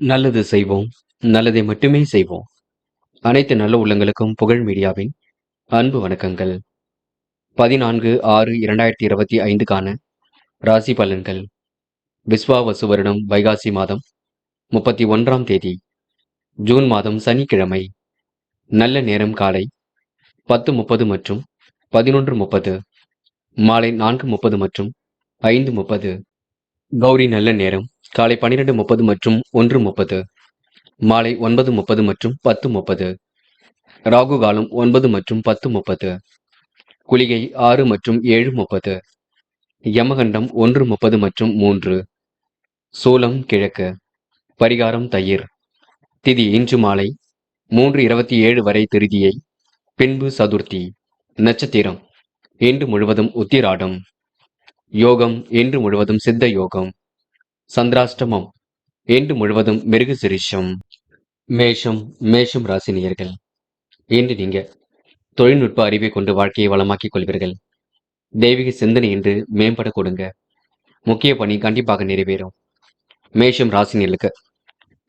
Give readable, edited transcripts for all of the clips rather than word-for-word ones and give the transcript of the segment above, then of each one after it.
நல்லது செய்வோம், நல்லதை மட்டுமே செய்வோம். அனைத்து நல்ல உள்ளங்களுக்கும் புகழ் மீடியாவின் அன்பு வணக்கங்கள். 14/6/2025க்கான ராசி பலன்கள். விஸ்வாவசு வருடம் வைகாசி மாதம் 31ஆம் தேதி, ஜூன் மாதம் சனிக்கிழமை. நல்ல நேரம் காலை 10:30 மற்றும் 11:30, மாலை 4:30 மற்றும் 5:30. கௌரி நல்ல நேரம் காலை 12:30 மற்றும் 1:30, மாலை 9:30 மற்றும் 10:30. ராகு காலம் 9 மற்றும் 10:30. குளிகை 6 மற்றும் 7:30. யமகண்டம் 1:30 மற்றும் 3. சூலம் கிழக்கு. பரிகாரம் தயிர். திதி இன்று மாலை 3:27 வரை திருதியை, பின்பு சதுர்த்தி. நட்சத்திரம் இன்று முழுவதும் உத்திராடம். யோகம் இன்று முழுவதும் சித்த யோகம். சந்திராஷ்டமம் இன்று முழுவதும் மிருகசிரிஷம். மேஷம் ராசினியர்கள். இன்று நீங்க தொழில்நுட்ப அறிவை கொண்டு வாழ்க்கையை வளமாக்கிக் கொள்வீர்கள். தெய்வீக சிந்தனை என்று மேம்பட கொடுங்க. முக்கிய பணி கண்டிப்பாக நிறைவேறும். மேஷம் ராசினியர்களுக்கு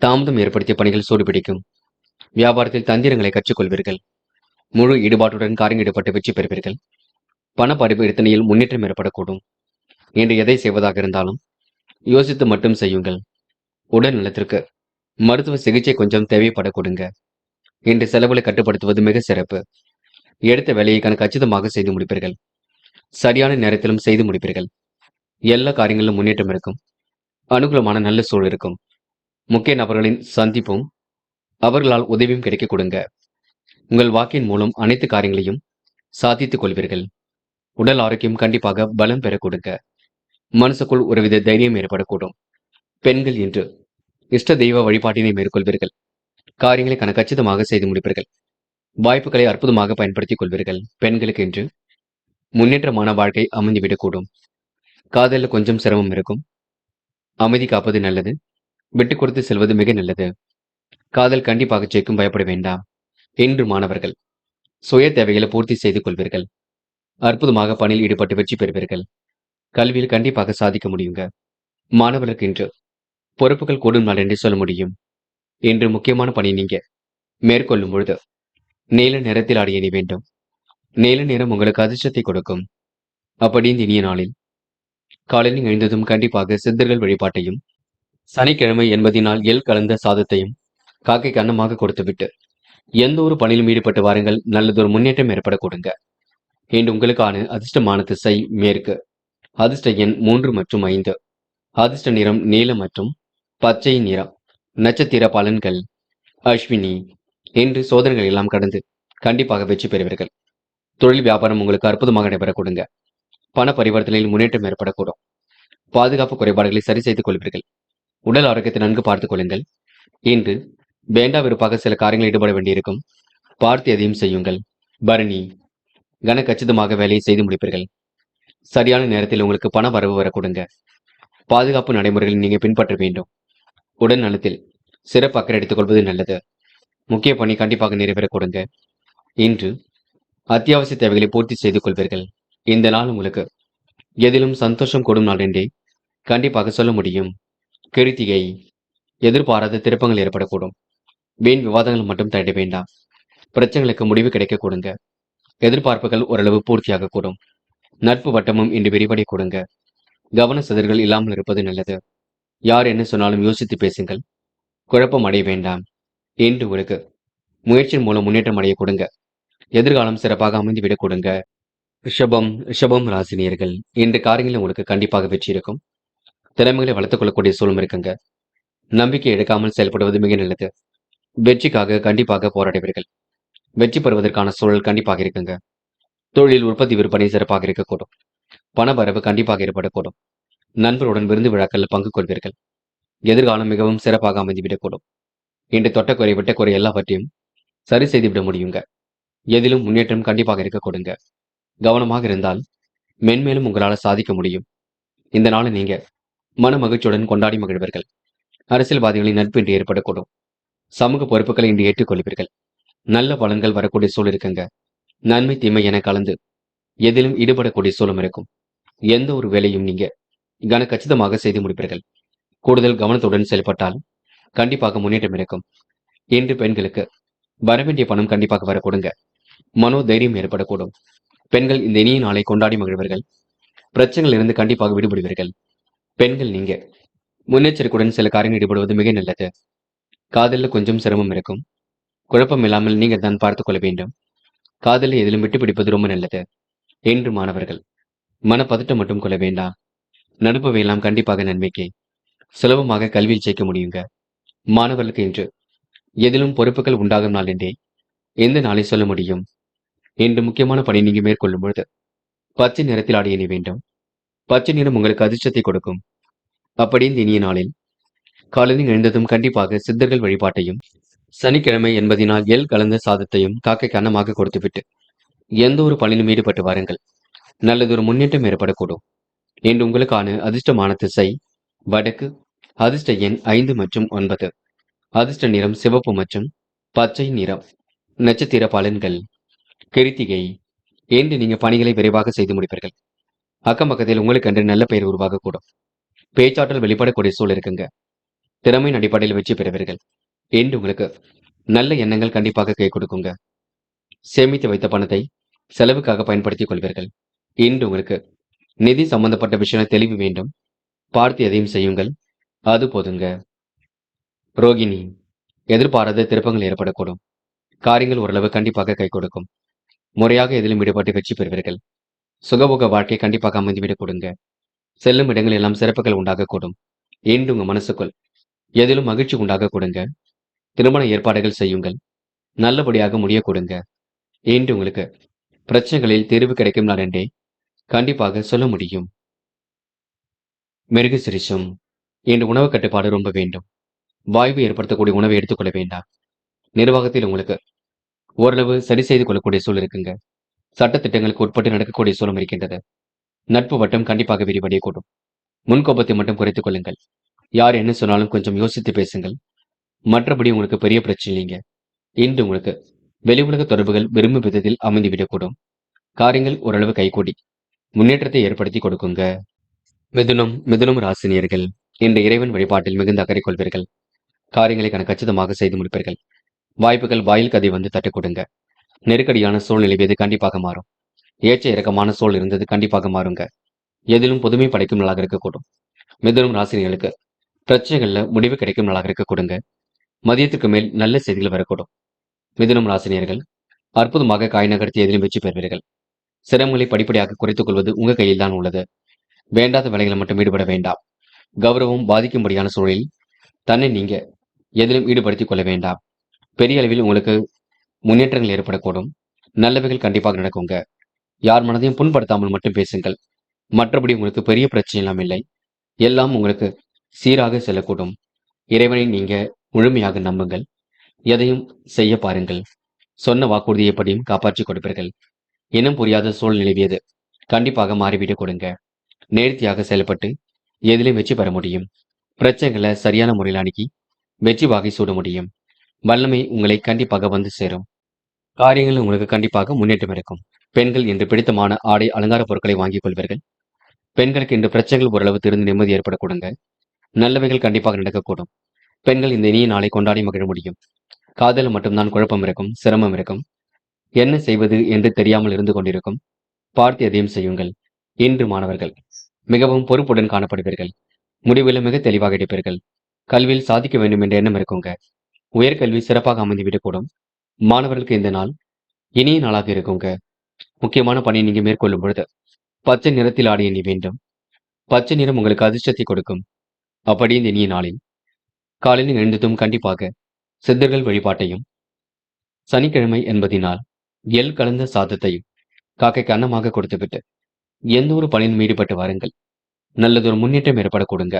தாமதம் ஏற்படுத்திய பணிகள் சூடுபிடிக்கும். வியாபாரத்தில் தந்திரங்களை கற்றுக்கொள்வீர்கள். முழு ஈடுபாட்டுடன் காரியம் ஈடுபட்டு வெற்றி பெறுவீர்கள். பண பரிவர்த்தனையில் முன்னேற்றம் ஏற்படக்கூடும். இன்று எதை செய்வதாக இருந்தாலும் யோசித்து மட்டும் செய்யுங்கள். உடல் நலத்திற்கு மருத்துவ சிகிச்சை கொஞ்சம் தேவைப்பட கொடுங்க. இன்று செலவுகளை கட்டுப்படுத்துவது மிக சிறப்பு. எடுத்த வேலையை கச்சிதமாக செய்து முடிப்பீர்கள். சரியான நேரத்திலும் செய்து முடிப்பீர்கள். எல்லா காரியங்களிலும் முன்னேற்றம் இருக்கும். அனுகூலமான நல்ல சூழல் இருக்கும். முக்கிய நபர்களின் சந்திப்பும் அவர்களால் உதவியும் கிடைக்க கொடுங்க. உங்கள் வாக்கின் மூலம் அனைத்து காரியங்களையும் சாதித்துக் கொள்வீர்கள். உடல் ஆரோக்கியம் கண்டிப்பாக பலம் பெற கொடுங்க. மனசுக்குள் ஒருவித தைரியம் ஏற்படக்கூடும். பெண்கள் இன்று இஷ்ட தெய்வ வழிபாட்டினை மேற்கொள்வீர்கள். காரியங்களை கச்சிதமாக செய்து முடிப்பீர்கள். வாய்ப்புகளை அற்புதமாக பயன்படுத்திக் கொள்வீர்கள். பெண்களுக்கு இன்று முன்னேற்றமான வாழ்க்கை அமைந்துவிடக்கூடும். காதலில் கொஞ்சம் சிரமம் இருக்கும். அமைதி காப்பது நல்லது. விட்டுக் கொடுத்து செல்வது மிக நல்லது. காதல் கண்டிப்பாக ஜெயிக்கும், பயப்பட வேண்டாம். இன்று மாணவர்கள் சுய தேவைகளை பூர்த்தி செய்து கொள்வீர்கள். அற்புதமாக பணியில் ஈடுபட்டு வெற்றி பெறுவீர்கள். கல்வியில் கண்டிப்பாக சாதிக்க முடியுங்க. மாணவர்களுக்கு இன்று பொறுப்புகள் கூடும் நாள் என்று சொல்ல முடியும். இன்று முக்கியமான பணி நீங்க மேற்கொள்ளும் பொழுது நீல நிறத்தில் ஆடிய அணி வேண்டும். நீல நிறம் உங்களுக்கு அதிர்ஷ்டத்தை கொடுக்கும். அப்படி இந்த இனிய நாளில் காலையில் எழுந்ததும் கண்டிப்பாக சித்தர்கள் வழிபாட்டையும், சனிக்கிழமை என்பதினால் எள் கலந்த சாதத்தையும் காக்கைக்கு அன்னமாக கொடுத்துவிட்டு எந்த ஒரு பணியிலும் ஈடுபட்டு வாருங்கள். நல்லதொரு முன்னேற்றம் ஏற்பட கொடுங்க. இன்று உங்களுக்கான அதிர்ஷ்டமான திசை மேற்கு. அதிர்ஷ்ட எண் 3 மற்றும் 5. அதிர்ஷ்ட நிறம் நீலம் மற்றும் பச்சை நிறம். நட்சத்திர பலன்கள். அஸ்வினி. இன்று சோதனைகள் எல்லாம் கடந்து கண்டிப்பாக வெற்றி பெறுவீர்கள். தொழில் வியாபாரம் உங்களுக்கு அற்புதமாக நடைபெற கொடுங்க. பண பரிவர்த்தனையில் முன்னேற்றம் ஏற்படக்கூடும். பாதுகாப்பு குறைபாடுகளை சரி செய்து கொள்வீர்கள். உடல் ஆரோக்கியத்தை நன்கு பார்த்துக் கொள்ளுங்கள். இன்று வேண்டா வெறுப்பாக சில காரியங்களில் ஈடுபட வேண்டியிருக்கும். பார்த்து எதையும் செய்யுங்கள். பரணி. கச்சிதமாக வேலையை செய்து முடிப்பீர்கள். சரியான நேரத்தில் உங்களுக்கு பண வரவு வர கொடுங்க. பாதுகாப்பு நடைமுறைகளை நீங்க பின்பற்ற வேண்டும். உடல் நலத்தில் சிறப்பு அக்கறை எடுத்துக் கொள்வது நல்லது. முக்கிய பணி கண்டிப்பாக நிறைவேற கொடுங்க. இன்று அத்தியாவசிய தேவைகளை பூர்த்தி செய்து கொள்வீர்கள். இந்த நாள் உங்களுக்கு எதிலும் சந்தோஷம் கூடும் நாள் என்றே கண்டிப்பாக சொல்ல முடியும். கிருத்திகை. எதிர்பாராத திருப்பங்கள் ஏற்படக்கூடும். வீண் விவாதங்கள் மட்டும் தட வேண்டாம். பிரச்சனைகளுக்கு முடிவு கிடைக்க கொடுங்க. எதிர்பார்ப்புகள் ஓரளவு பூர்த்தியாக கூடும். நட்பு வட்டமும் இன்று விரிவடை கொடுங்க. கவன சிதறல்கள் இல்லாமல் இருப்பது நல்லது. யார் என்ன சொன்னாலும் யோசித்து பேசுங்கள். குழப்பம் அடைய வேண்டாம். இன்று உங்களுக்கு முயற்சியின் மூலம் முன்னேற்றம் அடைய கொடுங்க. எதிர்காலம் சிறப்பாக அமைந்துவிடக் கொடுங்க. ரிஷபம் ராசினியர்கள். இன்று காரியங்களில் உங்களுக்கு கண்டிப்பாக வெற்றி இருக்கும். திறமைகளை வளர்த்துக் கொள்ளக்கூடிய சூழலும் இருக்குங்க. நம்பிக்கை எடுக்காமல் செயல்படுவது மிக நல்லது. வெற்றிக்காக கண்டிப்பாக போராடுவீர்கள். வெற்றி பெறுவதற்கான சூழல் கண்டிப்பாக இருக்குங்க. தொழில் உற்பத்தி விற்பனை சிறப்பாக இருக்கக்கூடும். பண வரவு கண்டிப்பாக ஏற்படக்கூடும். நண்பருடன் விருந்து விழாக்கள் பங்கு கொள்வீர்கள். எதிர்காலம் மிகவும் சிறப்பாக அமைந்துவிடக்கூடும். இன்று தொட்டக்குறை விட்டக்குறை எல்லாவற்றையும் சரி செய்துவிட முடியுங்க. எதிலும் முன்னேற்றம் கண்டிப்பாக இருக்க கொடுங்க. கவனமாக இருந்தால் மென்மேலும் உங்களால் சாதிக்க முடியும். இந்த நாளை நீங்க மன மகிழ்ச்சியுடன் கொண்டாடி மகிழ்வீர்கள். அரசியல்வாதிகளின் நட்பு இன்று ஏற்படக்கூடும். சமூக பொறுப்புகளை இன்று ஏற்றுக்கொள்வீர்கள். நல்ல பலன்கள் வரக்கூடிய சூழல் இருக்குங்க. நன்மை தீமை என கலந்து எதிலும் ஈடுபடக்கூடிய சூழலும் இருக்கும். எந்த ஒரு வேலையும் நீங்க கச்சிதமாக செய்து முடிப்பீர்கள். கூடுதல் கவனத்துடன் செயல்பட்டால் கண்டிப்பாக முன்னேற்றம் இருக்கும். இன்று பெண்களுக்கு வரவேண்டிய பணம் கண்டிப்பாக வர கொடுங்க. மனோ தைரியம் ஏற்படக்கூடும். பெண்கள் இந்த இனிய நாளை கொண்டாடி மகிழ்வர்கள். பிரச்சனையில் இருந்து கண்டிப்பாக விடுபடுவீர்கள். பெண்கள் நீங்க முன்னெச்சரிக்கையுடன் சில காரியங்கள் ஈடுபடுவது மிக நல்லது. காதலில் கொஞ்சம் சிரமம் இருக்கும். குழப்பம் இல்லாமல் நீங்கள் தான் பார்த்துக் கொள்ள வேண்டும். காதலில் எதிலும் விட்டு பிடிப்பது ரொம்ப நல்லது. என்று மாணவர்கள் மனப்பதட்டம் மட்டும் கொள்ள வேண்டாம். நடுப்பவையெல்லாம் கண்டிப்பாக நன்மைக்கு சுலபமாக கல்வியில் சேர்க்க முடியுங்க. மாணவர்களுக்கு இன்று எதிலும் பொறுப்புகள் உண்டாகும் நாள் என்றே எந்த நாளை சொல்ல முடியும். என்று முக்கியமான பணி நீங்க மேற்கொள்ளும் பொழுது பச்சை நிறத்தில் ஆடை அணி வேண்டும். பச்சை நிறம் உங்களுக்கு அதிர்ஷ்டத்தை கொடுக்கும். அப்படி இந்த இனிய நாளில் காலையில் எழுந்ததும் கண்டிப்பாக சித்தர்கள் வழிபாட்டையும் சனிக்கிழமை என்பதினால் எள் கலந்த சாதத்தையும் காக்கைக்கு அன்னமாக கொடுத்துவிட்டு எந்த ஒரு பணியிலும் ஈடுபட்டு வாருங்கள். நல்லதொரு முன்னேற்றம் ஏற்படக்கூடும். இன்று உங்களுக்கான அதிர்ஷ்டமான திசை வடக்கு. அதிர்ஷ்ட எண் 5 மற்றும் 9. அதிர்ஷ்ட நிறம் சிவப்பு மற்றும் பச்சை நிறம். நட்சத்திர பலன்கள். கிருத்திகை. இன்று நீங்க பணிகளை விரைவாக செய்து முடிப்பீர்கள். அக்கம் பக்கத்தில் உங்களுக்கு நல்ல பெயர் உருவாகக்கூடும். பேச்சாற்றல் வெளிப்படக்கூடிய சூழல் இருக்குங்க. திறமையின் அடிப்படையில் வெற்றி பெறுவீர்கள். இன்று உங்களுக்கு நல்ல எண்ணங்கள் கண்டிப்பாக கை கொடுக்குங்க. சேமித்து வைத்த பணத்தை செலவுக்காக பயன்படுத்திக் கொள்வீர்கள். இன்று உங்களுக்கு நிதி சம்பந்தப்பட்ட விஷயம் தெளிவு வேண்டும். பார்த்து எதையும் செய்யுங்கள். அது போதுங்க. ரோகிணி. எதிர்பாராத திருப்பங்கள் ஏற்படக்கூடும். காரியங்கள் ஓரளவு கண்டிப்பாக கை கொடுக்கும். முறையாக எதிலும் ஈடுபட்டு வெற்றி பெறுவீர்கள். சுகபோக வாழ்க்கை கண்டிப்பாக அமைந்துவிடக் கொடுங்க. செல்லும் இடங்கள் எல்லாம் சிறப்புகள் உண்டாகக்கூடும். இன்று உங்க மனசுக்குள் எதிலும் மகிழ்ச்சி உண்டாக கொடுங்க. திருமண ஏற்பாடுகள் செய்யுங்கள். நல்லபடியாக முடிய கொடுங்க. இன்று உங்களுக்கு பிரச்சனைகளில் தீர்வு கிடைக்கும் நாள் என்றே கண்டிப்பாக சொல்ல முடியும். மிருக சிரிஷம். இன்று உணவு கட்டுப்பாடு ரொம்ப வேண்டும். வாய்வு ஏற்படுத்தக்கூடிய உணவை எடுத்துக்கொள்ள வேண்டாம். நிர்வாகத்தில் உங்களுக்கு ஓரளவு சரி செய்து கொள்ளக்கூடிய சூழல் இருக்குங்க. சட்டத்திட்டங்களுக்கு உட்பட்டு நடக்கக்கூடிய சூழல் இருக்கின்றது. நட்பு வட்டம் கண்டிப்பாக விரிவடையக்கூடும். முன்கோபத்தை மட்டும் குறைத்துக் கொள்ளுங்கள். யார் என்ன சொன்னாலும் கொஞ்சம் யோசித்து பேசுங்கள். மற்றபடி உங்களுக்கு பெரிய பிரச்சனை இல்லைங்க. இன்று உங்களுக்கு வெளி உலக தொடர்புகள் விரும்பும் விதத்தில் அமைந்துவிடக்கூடும். காரியங்கள் ஓரளவு கைகூடி முன்னேற்றத்தை ஏற்படுத்தி கொடுக்குங்க. மிதுனம் ராசினியர்கள் இன்று இறைவன் வழிபாட்டில் மிகுந்த அக்கறை கொள்வீர்கள். காரியங்களை கச்சிதமாக செய்து முடிப்பீர்கள். வாய்ப்புகள் வாயில் கதை வந்து தட்டுக் கொடுங்க. நெருக்கடியான சூழ்நிலை எது கண்டிப்பாக மாறும். ஏற்ற இறக்கமான சூழல் இருந்தது கண்டிப்பாக மாறுங்க. எதிலும் புதுமை படைக்கும் நாளாக இருக்கக்கூடும். மிதுனம் ராசினியர்களுக்கு பிரச்சனைகள்ல முடிவு கிடைக்கும் நாளாக இருக்க கொடுங்க. மதியத்துக்கு மேல் நல்ல செய்திகள் வரக்கூடும். மிதுனம் ராசினியர்கள் அற்புதமாக காய் நகர்த்தி எதிலும் வெற்றி பெறுவீர்கள். சிரமங்களை படிப்படியாக குறைத்துக் கொள்வது உங்க கையில் தான் உள்ளது. வேண்டாத வேலைகளை மட்டும் ஈடுபட வேண்டாம். கௌரவம் பாதிக்கும்படியான சூழலில் தன்னை நீங்க எதிலும் ஈடுபடுத்திக் கொள்ள வேண்டாம். பெரிய அளவில் உங்களுக்கு முன்னேற்றங்கள் ஏற்படக்கூடும். நல்லவைகள் கண்டிப்பாக நடக்குங்க. யார் மனதையும் புண்படுத்தாமல் மட்டும் பேசுங்கள். மற்றபடி உங்களுக்கு பெரிய பிரச்சனை எல்லாம் இல்லை. எல்லாம் உங்களுக்கு சீராக செல்லக்கூடும். இறைவனை நீங்க முழுமையாக நம்புங்கள். எதையும் செய்ய பாருங்கள். சொன்ன வாக்குறுதி எப்படியும் காப்பாற்றிக் கொடுப்பீர்கள். இனம் புரியாத சூழல் நிலவியது கண்டிப்பாக மாறிவிடக் கொடுங்க. நேர்த்தியாக செயல்பட்டு எதிலும் வெற்றி பெற முடியும். பிரச்சனைகளை சரியான முறையில் அணுகி வெற்றி வாகை சூட முடியும். வல்லமை உங்களை கண்டிப்பாக வந்து சேரும். காரியங்கள் உங்களுக்கு கண்டிப்பாக முன்னேற்றம் இருக்கும். பெண்கள் இன்று பிடித்தமான ஆடை அலங்கார பொருட்களை வாங்கிக் கொள்வீர்கள். பெண்களுக்கு இன்று பிரச்சனைகள் ஓரளவு திருந்து நிம்மதி ஏற்படக்கூடுங்க. நல்லவைகள் கண்டிப்பாக நடக்கக்கூடும். பெண்கள் இந்த இனிய நாளை கொண்டாடி மகிழ முடியும். காதல் மட்டும்தான் குழப்பம் இருக்கும், சிரமம் இருக்கும். என்ன செய்வது என்று தெரியாமல் இருந்து கொண்டிருக்கும். பார்த்து எதையும் செய்யுங்கள். இன்று மாணவர்கள் மிகவும் பொறுப்புடன் காணப்படுவீர்கள். முடிவில் மிக தெளிவாக எடுப்பீர்கள். கல்வியில் சாதிக்க வேண்டும் என்ற எண்ணம் இருக்குங்க. உயர்கல்வி சிறப்பாக அமைந்துவிடக்கூடும். மாணவர்களுக்கு இந்த நாள் இனிய நாளாக இருக்குங்க. முக்கியமான பணியை நீங்க மேற்கொள்ளும் பொழுது பச்சை நிறத்தில் ஆடை அணி வேண்டும். பச்சை நிறம் உங்களுக்கு அதிர்ஷ்டத்தை கொடுக்கும். அப்படி இந்த இனிய நாளில் காலையில் எழுந்ததும் கண்டிப்பாக சித்தர்கள் வழிபாட்டையும் சனிக்கிழமை என்பதினால் எள் கலந்த சாதத்தையும் காக்கைக்கு அன்னமாக கொடுத்துவிட்டு எந்த ஒரு பணியின் ஈடுபட்டு வாருங்கள். நல்லதொரு முன்னேற்றம் ஏற்பட கொடுங்க.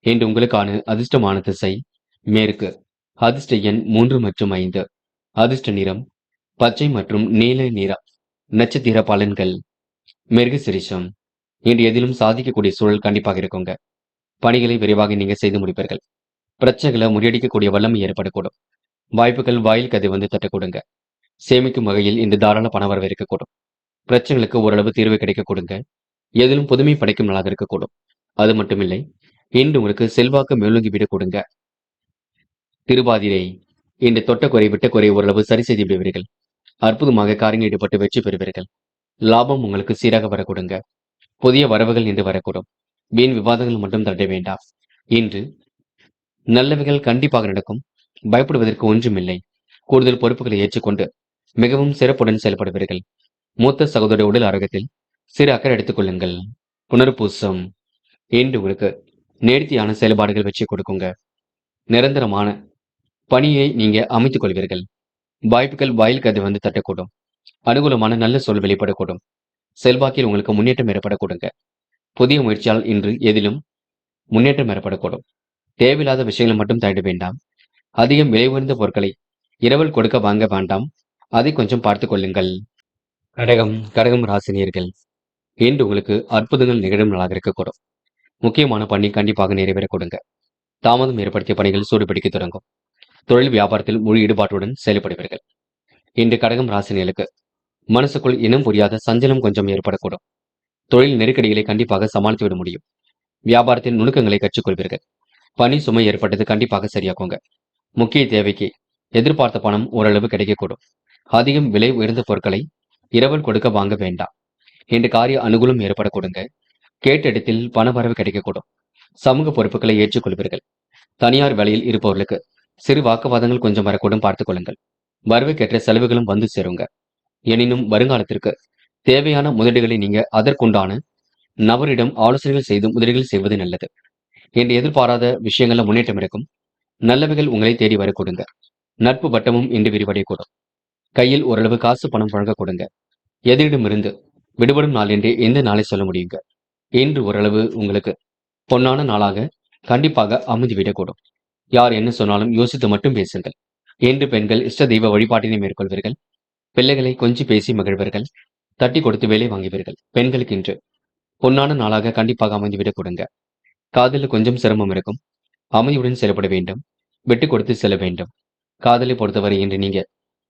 இன்று உங்களுக்கான அதிர்ஷ்டமான திசை மேற்கு. அதிர்ஷ்ட எண் 3 மற்றும் 5. அதிர்ஷ்ட நிறம் பச்சை மற்றும் நீல நிறம். நட்சத்திர பலன்கள். மிருக சிரிஷம். இன்று எதிலும் சாதிக்கக்கூடிய சூழல் கண்டிப்பாக இருக்குங்க. பணிகளை விரைவாக நீங்க செய்து முடிப்பீர்கள். பிரச்சனைகளை முறியடிக்கக்கூடிய வல்லமை ஏற்படக்கூடும். வாய்ப்புகள் வாயில் கதை வந்து தட்ட கொடுங்க. சேமிக்கும் வகையில் இன்று தாராள பணவரவு இருக்கக்கூடும். பிரச்சனைகளுக்கு ஓரளவு தீர்வு கிடைக்க கொடுங்க. எதிலும் புதுமை படைக்கும் நாளாக இருக்கக்கூடும். அது மட்டுமில்லை, இன்று உங்களுக்கு செல்வாக்கு மேலோங்கி விட கொடுங்க. திருபாதிரை இன்று தொட்ட குறை விட்ட குறை ஓரளவு சரி செய்து விடுவீர்கள். அற்புதமாக காரியங்கள் ஈடுபட்டு வெற்றி பெறுவீர்கள். லாபம் உங்களுக்கு சீராக வரக்கூடுங்க. புதிய வரவுகள் இன்று வரக்கூடும். வீண் விவாதங்கள் மட்டும் தட்ட வேண்டாம். இன்று நல்லவைகள் கண்டிப்பாக நடக்கும். பயப்படுவதற்கு ஒன்றுமில்லை. கூடுதல் பொறுப்புகளை ஏற்றுக்கொண்டு மிகவும் சிறப்புடன் செயல்படுவீர்கள். மூத்த சகோதர உடல் ஆரோக்கியத்தில் சிறு அக்கறை எடுத்துக் கொள்ளுங்கள். புனர்பூசம் இன்று உங்களுக்கு நேர்த்தியான செயல்பாடுகள் வெற்றி கொடுக்குங்க. நிரந்தரமான பணியை நீங்க அமைத்துக் கொள்வீர்கள். வாய்ப்புகள் வாயில் கதை வந்து தட்டக்கூடும். அனுகூலமான நல்ல சொல் வெளிப்படக்கூடும். செல்வாக்கில் உங்களுக்கு முன்னேற்றம் ஏற்படக்கூடுங்க. புதிய முயற்சியால் இன்று எதிலும் முன்னேற்றம் ஏற்படக்கூடும். தேவையில்லாத விஷயங்களை மட்டும் தலையிட வேண்டாம். அதிகம் விலை உயர்ந்த பொருட்களை இரவல் கொடுக்க வாங்க வேண்டாம். அதை கொஞ்சம் பார்த்துக் கொள்ளுங்கள். கடகம் ராசினியர்கள் இன்று உங்களுக்கு அற்புதங்கள் நிகழும் நாளாக இருக்கக்கூடும். முக்கியமான பணி கண்டிப்பாக நிறைவேற கொடுங்க. தாமதம் ஏற்படுத்திய பணிகள் சூடுபிடிக்க தொடங்கும். தொழில் வியாபாரத்தில் முழு ஈடுபாட்டுடன் செயல்படுவீர்கள். இன்று கடகம் ராசினியர்களுக்கு மனசுக்குள் இனம் புரியாத சஞ்சலம் கொஞ்சம் ஏற்படக்கூடும். தொழில் நெருக்கடிகளை கண்டிப்பாக சமாளித்து விட முடியும். வியாபாரத்தின் நுணுக்கங்களை கற்றுக்கொள்வீர்கள். பணி சுமை ஏற்பட்டது கண்டிப்பாக சரியாக்குங்க. முக்கிய தேவைக்கு எதிர்பார்த்த பணம் ஓரளவு கிடைக்கக்கூடும். அதிகம் விலை உயர்ந்த பொருட்களை இரவல் கொடுக்க வாங்க வேண்டாம். இன்று காரிய அனுகூலம் ஏற்பட கொடுங்க. கேட்ட இடத்தில் பண வரவு கிடைக்கக்கூடும். சமூக பொறுப்புகளை ஏற்றுக்கொள்வீர்கள். தனியார் வேலையில் இருப்பவர்களுக்கு சிறு வாக்குவாதங்கள் கொஞ்சம் வரக்கூடும், பார்த்துக் கொள்ளுங்கள். வரவுக்கேற்ற செலவுகளும் வந்து சேருங்க. எனினும் வருங்காலத்திற்கு தேவையான முதலீடுகளை நீங்க அதற்குண்டான நபரிடம் ஆலோசனைகள் செய்து முதலீடுகள் செய்வது நல்லது. என்று எதிர்பாராத விஷயங்கள்ல முன்னேற்றம் இருக்கும். நல்லவைகள் உங்களை தேடி வர கொடுங்க. நட்பு வட்டமும் இன்று விரிவடையக்கூடும். கையில் ஓரளவு காசு பணம் வழங்க கொடுங்க. எதிரிடமிருந்து விடுபடும் நாள் என்றே எந்த நாளை சொல்ல முடியுங்க. இன்று ஓரளவு உங்களுக்கு பொன்னான நாளாக கண்டிப்பாக அமைந்துவிடக்கூடும். யார் என்ன சொன்னாலும் யோசித்து மட்டும் பேசுங்கள். இன்று பெண்கள் இஷ்ட தெய்வ வழிபாட்டினை மேற்கொள்வீர்கள். பிள்ளைகளை கொஞ்சி பேசி மகிழ்வர்கள். தட்டி கொடுத்து வேலை வாங்குவீர்கள். பெண்களுக்கு இன்று பொன்னான நாளாக கண்டிப்பாக அமைந்துவிடக் கொடுங்க. காதலில் கொஞ்சம் சிரமம் இருக்கும். அமைதியுடன் செயல்பட வேண்டும். விட்டு கொடுத்து செல்ல வேண்டும். காதலை பொறுத்தவரை இன்று நீங்க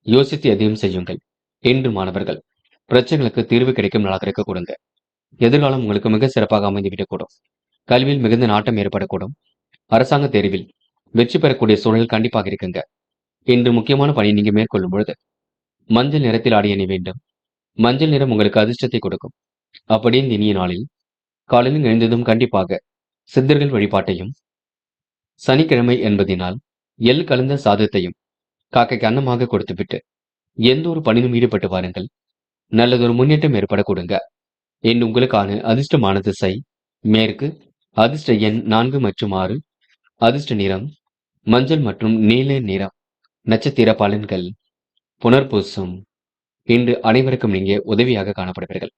யோசித்து எதையும் செய்யுங்கள். இன்று மாணவர்கள் பிரச்சனைகளுக்கு தீர்வு கிடைக்கும் நாளாக இருக்க கொடுங்க. எதிர்காலம் உங்களுக்கு மிக சிறப்பாக அமைந்துவிடக்கூடும். கல்வியில் மிகுந்த நாட்டம் ஏற்படக்கூடும். அரசாங்க தேர்வில் வெற்றி பெறக்கூடிய சூழல் கண்டிப்பாக இருக்குங்க. இன்று முக்கியமான பணியை நீங்க மேற்கொள்ளும் பொழுது மஞ்சள் நிறத்தில் ஆடை அணி வேண்டும். மஞ்சள் நிறம் உங்களுக்கு அதிர்ஷ்டத்தை கொடுக்கும். அப்படியே இந்த இனிய நாளில் காலையில் எழுந்ததும் கண்டிப்பாக சித்தர்கள் வழிபாட்டையும், சனிக்கிழமை என்பதினால் எள் கலந்த சாதத்தையும் காக்கைக்கு அன்னமாக கொடுத்துவிட்டு எந்த ஒரு பணியிலும் ஈடுபட்டு வாருங்கள். நல்லதொரு முன்னேற்றம் ஏற்பட கொடுங்க. என்று உங்களுக்கான அதிர்ஷ்டமான திசை மேற்கு. அதிர்ஷ்ட எண் 4 மற்றும் 6. அதிர்ஷ்ட நிறம் மஞ்சள் மற்றும் நீல நிறம். நட்சத்திர பலன்கள். புனர்பூசம் இன்று அனைவருக்கும் நீங்க உதவியாக காணப்படுவீர்கள்.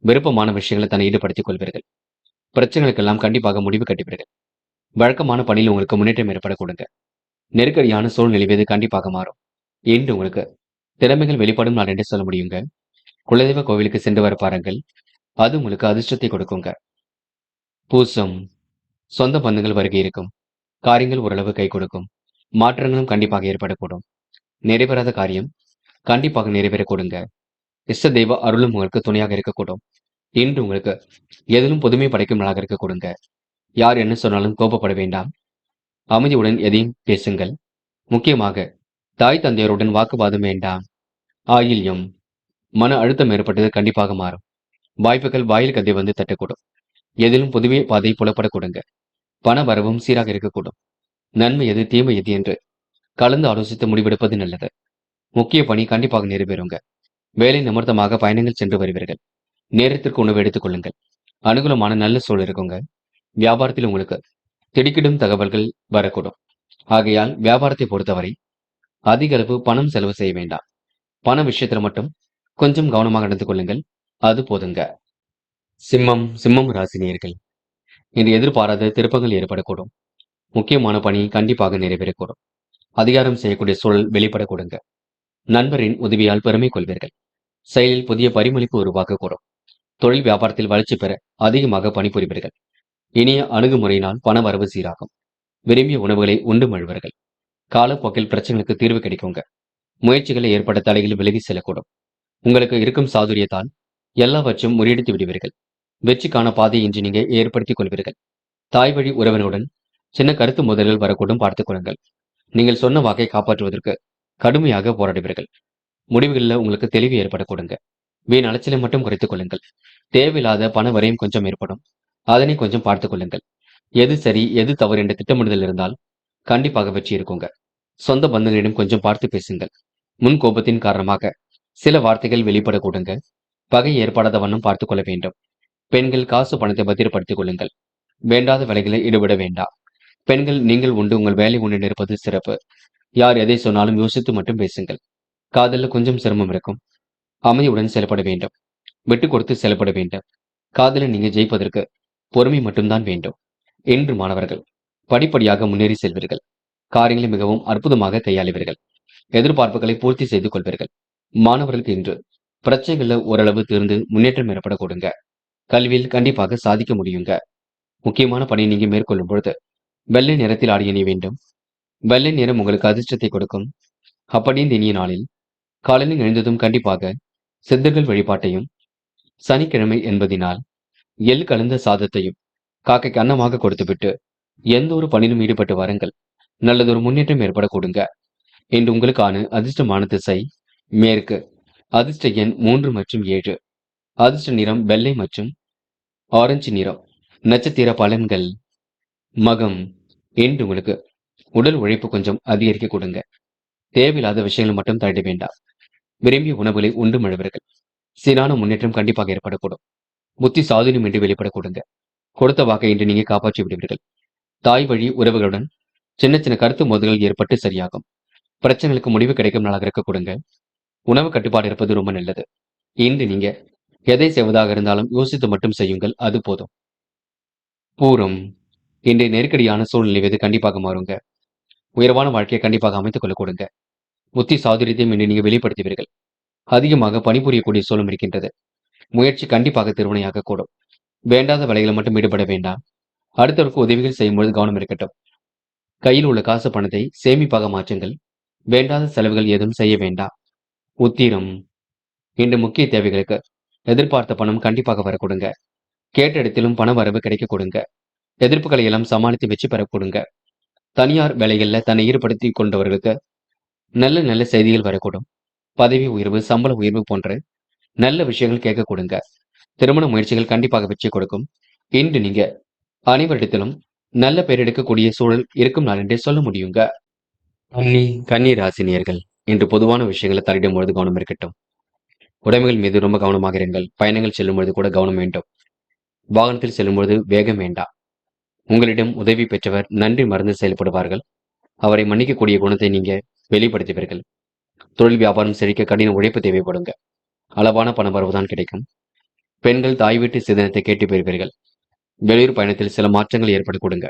விருப்பமான விஷயங்களை தன்னை ஈடுபடுத்திக் கொள்வீர்கள். பிரச்சனைகளுக்கெல்லாம் கண்டிப்பாக முடிவு கட்டுவீர்கள். வழக்கமான பணியில் உங்களுக்கு முன்னேற்றம் ஏற்பட கொடுங்க. நெருக்கடியான சூழ்நிலை இது கண்டிப்பாக மாறும். இன்று உங்களுக்கு திறமைகள் வெளிப்படும் நாள் என்று சொல்ல முடியுங்க. குலதெய்வ கோவிலுக்கு சென்று வர பாருங்கள். அது உங்களுக்கு அதிர்ஷ்டத்தை கொடுக்குங்க. பூசம் சொந்த பந்தங்கள் வருகை இருக்கும். காரியங்கள் ஓரளவு கை கொடுக்கும். மாற்றங்களும் கண்டிப்பாக ஏற்படக்கூடும். நிறைவேறாத காரியம் கண்டிப்பாக நிறைவேற கொடுங்க. இஷ்ட தெய்வ அருளும் உங்களுக்கு துணையாக இருக்கக்கூடும். இன்று உங்களுக்கு எதிலும் புதுமை படைக்கும் நாளாக இருக்க கொடுங்க. யார் என்ன சொன்னாலும் கோபப்பட வேண்டாம். அமைதியுடன் எதையும் பேசுங்கள். முக்கியமாக தாய் தந்தையருடன் வாக்குவாதம் வேண்டாம். ஆயில்யம் மன அழுத்தம் ஏற்பட்டது கண்டிப்பாக மாறும். வாய்ப்புகள் வாயில் கதை வந்து தட்டக்கூடும். எதிலும் புதுமை பாதை புலப்பட கொடுங்க. பண வரவும் சீராக இருக்கக்கூடும். நன்மை எது தீமை எது என்று கலந்து ஆலோசித்து முடிவெடுப்பது நல்லது. முக்கிய பணி கண்டிப்பாக நிறைவேறுங்க. வேலை நிமித்தமாக பயணங்கள் சென்று வருவீர்கள். நேரத்திற்கு உணவு எடுத்துக் கொள்ளுங்கள். அனுகூலமான நல்ல சூழல் இருக்குங்க. வியாபாரத்தில் உங்களுக்கு திடுக்கிடும் தகவல்கள் வரக்கூடும். ஆகையால் வியாபாரத்தை பொறுத்தவரை அதிக அளவு பணம் செலவு செய்ய வேண்டாம். பண விஷயத்துல மட்டும் கொஞ்சம் கவனமாக நடந்து கொள்ளுங்கள். அது போதுங்க. சிம்மம் ராசினியர்கள் இன்று எதிர்பாராத திருப்பங்கள் ஏற்படக்கூடும். முக்கியமான பணி கண்டிப்பாக நிறைவேறக்கூடும். அதிகாரம் செய்யக்கூடிய சூழல் வெளிப்படக்கூடுங்க. நண்பரின் உதவியால் பெருமை கொள்வீர்கள். செயலில் புதிய பரிமளிப்பு உருவாக்கக்கூடும். தொழில் வியாபாரத்தில் வளர்ச்சி பெற அதிகமாக பணிபுரிவீர்கள். இனிய அணுகுமுறையினால் பண வரவு சீராகும். விரும்பிய உணவுகளை உண்டு மழுவர்கள். காலப்போக்கில் பிரச்சனைகளுக்கு தீர்வு கிடைக்குங்க. முயற்சிகளை ஏற்பட்ட தடைகள் விலகி செல்லக்கூடும். உங்களுக்கு இருக்கும் சாதுரியத்தால் எல்லாவற்றையும் முறியடித்து விடுவீர்கள். வெற்றிக்கான பாதையை இன்று நீங்க ஏற்படுத்திக் கொள்வீர்கள். தாய் வழி உறவினருடன் சின்ன கருத்து முதல்கள் வரக்கூடும், பார்த்துக் கொள்ளுங்கள். நீங்கள் சொன்ன வாக்கை காப்பாற்றுவதற்கு கடுமையாக போராடுவீர்கள். முடிவுகளில் உங்களுக்கு தெளிவு ஏற்படக்கூடுங்க. வீண் அலைச்சலை மட்டும் குறைத்துக் கொள்ளுங்கள். தேவையில்லாத பண வரையும் கொஞ்சம் ஏற்படும். அதனை கொஞ்சம் பார்த்துக் கொள்ளுங்கள். எது சரி எது தவறு என்ற திட்டமிடுதல் இருந்தால் கண்டிப்பாக வெற்றி இருக்குங்க. சொந்த பந்தங்களிடம் கொஞ்சம் பார்த்து பேசுங்கள். முன் கோபத்தின் காரணமாக சில வார்த்தைகள் வெளிப்படக்கூடுங்க. பகை ஏற்படாத வண்ணம் பார்த்துக் கொள்ள வேண்டும். பெண்கள் காசு பணத்தை பத்திரப்படுத்திக் கொள்ளுங்கள். வேண்டாத வேலைகளை ஈடுபட வேண்டாம். பெண்கள் நீங்கள் உண்டு உங்கள் வேலை உண்டு இருப்பது சிறப்பு. யார் எதை சொன்னாலும் யோசித்து மட்டும் பேசுங்கள். காதல்ல கொஞ்சம் சிரமம் இருக்கும். அமைதியுடன் செயல்பட வேண்டும். விட்டு கொடுத்து செயல்பட வேண்டும். காதலில் நீங்க ஜெயிப்பதற்கு பொறுமை மட்டும்தான் வேண்டும். இன்று மாணவர்கள் படிப்படியாக முன்னேறி செல்வீர்கள். காரியங்களை மிகவும் அற்புதமாக கையாளுவீர்கள். எதிர்பார்ப்புகளை பூர்த்தி செய்து கொள்வீர்கள். மாணவர்களுக்கு இன்று பிரச்சனைகள்ல ஓரளவு தீர்ந்து முன்னேற்றம் ஏற்பட கொடுங்க. கல்வியில் கண்டிப்பாக சாதிக்க முடியுங்க. முக்கியமான பணியை நீங்க மேற்கொள்ளும் பொழுது வெள்ளை நிறத்தில் ஆடிய நீ வேண்டும். வெள்ளை நிறம் உங்களுக்கு அதிர்ஷ்டத்தை கொடுக்கும். அப்படி இந்த இனிய நாளில் காலையில் எழுந்ததும் கண்டிப்பாக சித்தர்கள் வழிபாட்டையும், சனிக்கிழமை என்பதினால் எள் கலந்த சாதத்தையும் காக்கைக்கு அன்னமாக கொடுத்துவிட்டு எந்த ஒரு பணியிலும் ஈடுபட்டு வாருங்கள். நல்லதொரு முன்னேற்றம் ஏற்பட கொடுங்க. இன்று உங்களுக்கான அதிர்ஷ்டமான திசை மேற்கு. அதிர்ஷ்ட எண் 3 மற்றும் 7. அதிர்ஷ்ட நிறம் வெள்ளை மற்றும் ஆரஞ்சு நிறம். நட்சத்திர பலன்கள். மகம். இன்று உங்களுக்கு உடல் உழைப்பு கொஞ்சம் அதிகரிக்க கொடுங்க. தேவையில்லாத விஷயங்கள் மட்டும் தள்ள வேண்டாம். விரும்பிய உணவுகளை உண்டு மழுவர்கள். சீரான முன்னேற்றம் கண்டிப்பாக ஏற்படக்கூடும். புத்தி சாதுரியம் என்று வெளிப்பட கொடுங்க. கொடுத்த வாக்கை இன்று நீங்க காப்பாற்றி விடுவீர்கள். தாய் வழி உறவுகளுடன் சின்ன சின்ன கருத்து மோதல்கள் ஏற்பட்டு சரியாகும். பிரச்சனைகளுக்கு முடிவு கிடைக்கும் நாளாக இருக்க கொடுங்க. உணவு கட்டுப்பாடு இருப்பது ரொம்ப நல்லது. இன்று நீங்க எதை செய்வதாக இருந்தாலும் யோசித்து மட்டும் செய்யுங்கள். அது போதும். பூரம். இன்றைய நெருக்கடியான சூழ்நிலை இது கண்டிப்பாக மாறுங்க. உயர்வான வாழ்க்கையை கண்டிப்பாக அமைத்துக் கொள்ள கொடுங்க. புத்தி சாதுரியத்தையும் இன்று நீங்க வெளிப்படுத்துவீர்கள். அதிகமாக பணிபுரியக்கூடிய சூழல் இருக்கின்றது. முயற்சி கண்டிப்பாக திருவினையாக கூடும். வேண்டாத வேலைகளை மட்டும் ஈடுபட வேண்டாம். அடுத்தவருக்கு உதவிகள் செய்யும்போது கவனம் இருக்கட்டும். கையில் உள்ள காசு பணத்தை சேமிப்பாக மாற்றுங்கள். வேண்டாத செலவுகள் ஏதும் செய்ய வேண்டாம். உத்திரம். இன்று முக்கிய தேவைகளுக்கு எதிர்பார்த்த பணம் கண்டிப்பாக வர கொடுங்க. கேட்ட இடத்திலும் பண வரவு கிடைக்க கொடுங்க. எதிர்ப்புகளை எல்லாம் சமாளித்து வெற்றி பெற கொடுங்க. தனியார் வேலைகளில் தன்னை ஈடுபடுத்திக் கொண்டவர்களுக்கு நல்ல நல்ல செய்திகள் வரக்கூடும். பதவி உயர்வு, சம்பள உயர்வு போன்ற நல்ல விஷயங்கள் கேட்க கொடுங்க. திருமண முயற்சிகள் கண்டிப்பாக வெற்றி கொடுக்கும். இன்று நீங்க அனைவரிடத்திலும் நல்ல பெயர் எடுக்கக்கூடிய சூழல் இருக்கும் நாள் என்றே சொல்ல முடியுங்க. கன்னி ராசினியர்கள் இன்று பொதுவான விஷயங்களை தலையிடும் பொழுது கவனம் இருக்கட்டும். உடைமைகள் மீது ரொம்ப கவனமாக இருங்கள். பயணங்கள் செல்லும் பொழுது கூட கவனம் வேண்டும். வாகனத்தில் செல்லும் பொழுது வேகம் வேண்டாம். உங்களிடம் உதவி பெற்றவர் நன்றி மறந்து செயல்படுவார்கள். அவரை மன்னிக்கக்கூடிய குணத்தை நீங்க வெளிப்படுத்துவீர்கள். தொழில் வியாபாரம் செழிக்க கடின உழைப்பு தேவைப்படுங்க. அளவான பண வரவுதான் கிடைக்கும். பெண்கள் தாய் வீட்டு சிதனத்தை கேட்டு பெறுவீர்கள். வெளியூர் பயணத்தில் சில மாற்றங்கள் ஏற்பட கொடுங்க.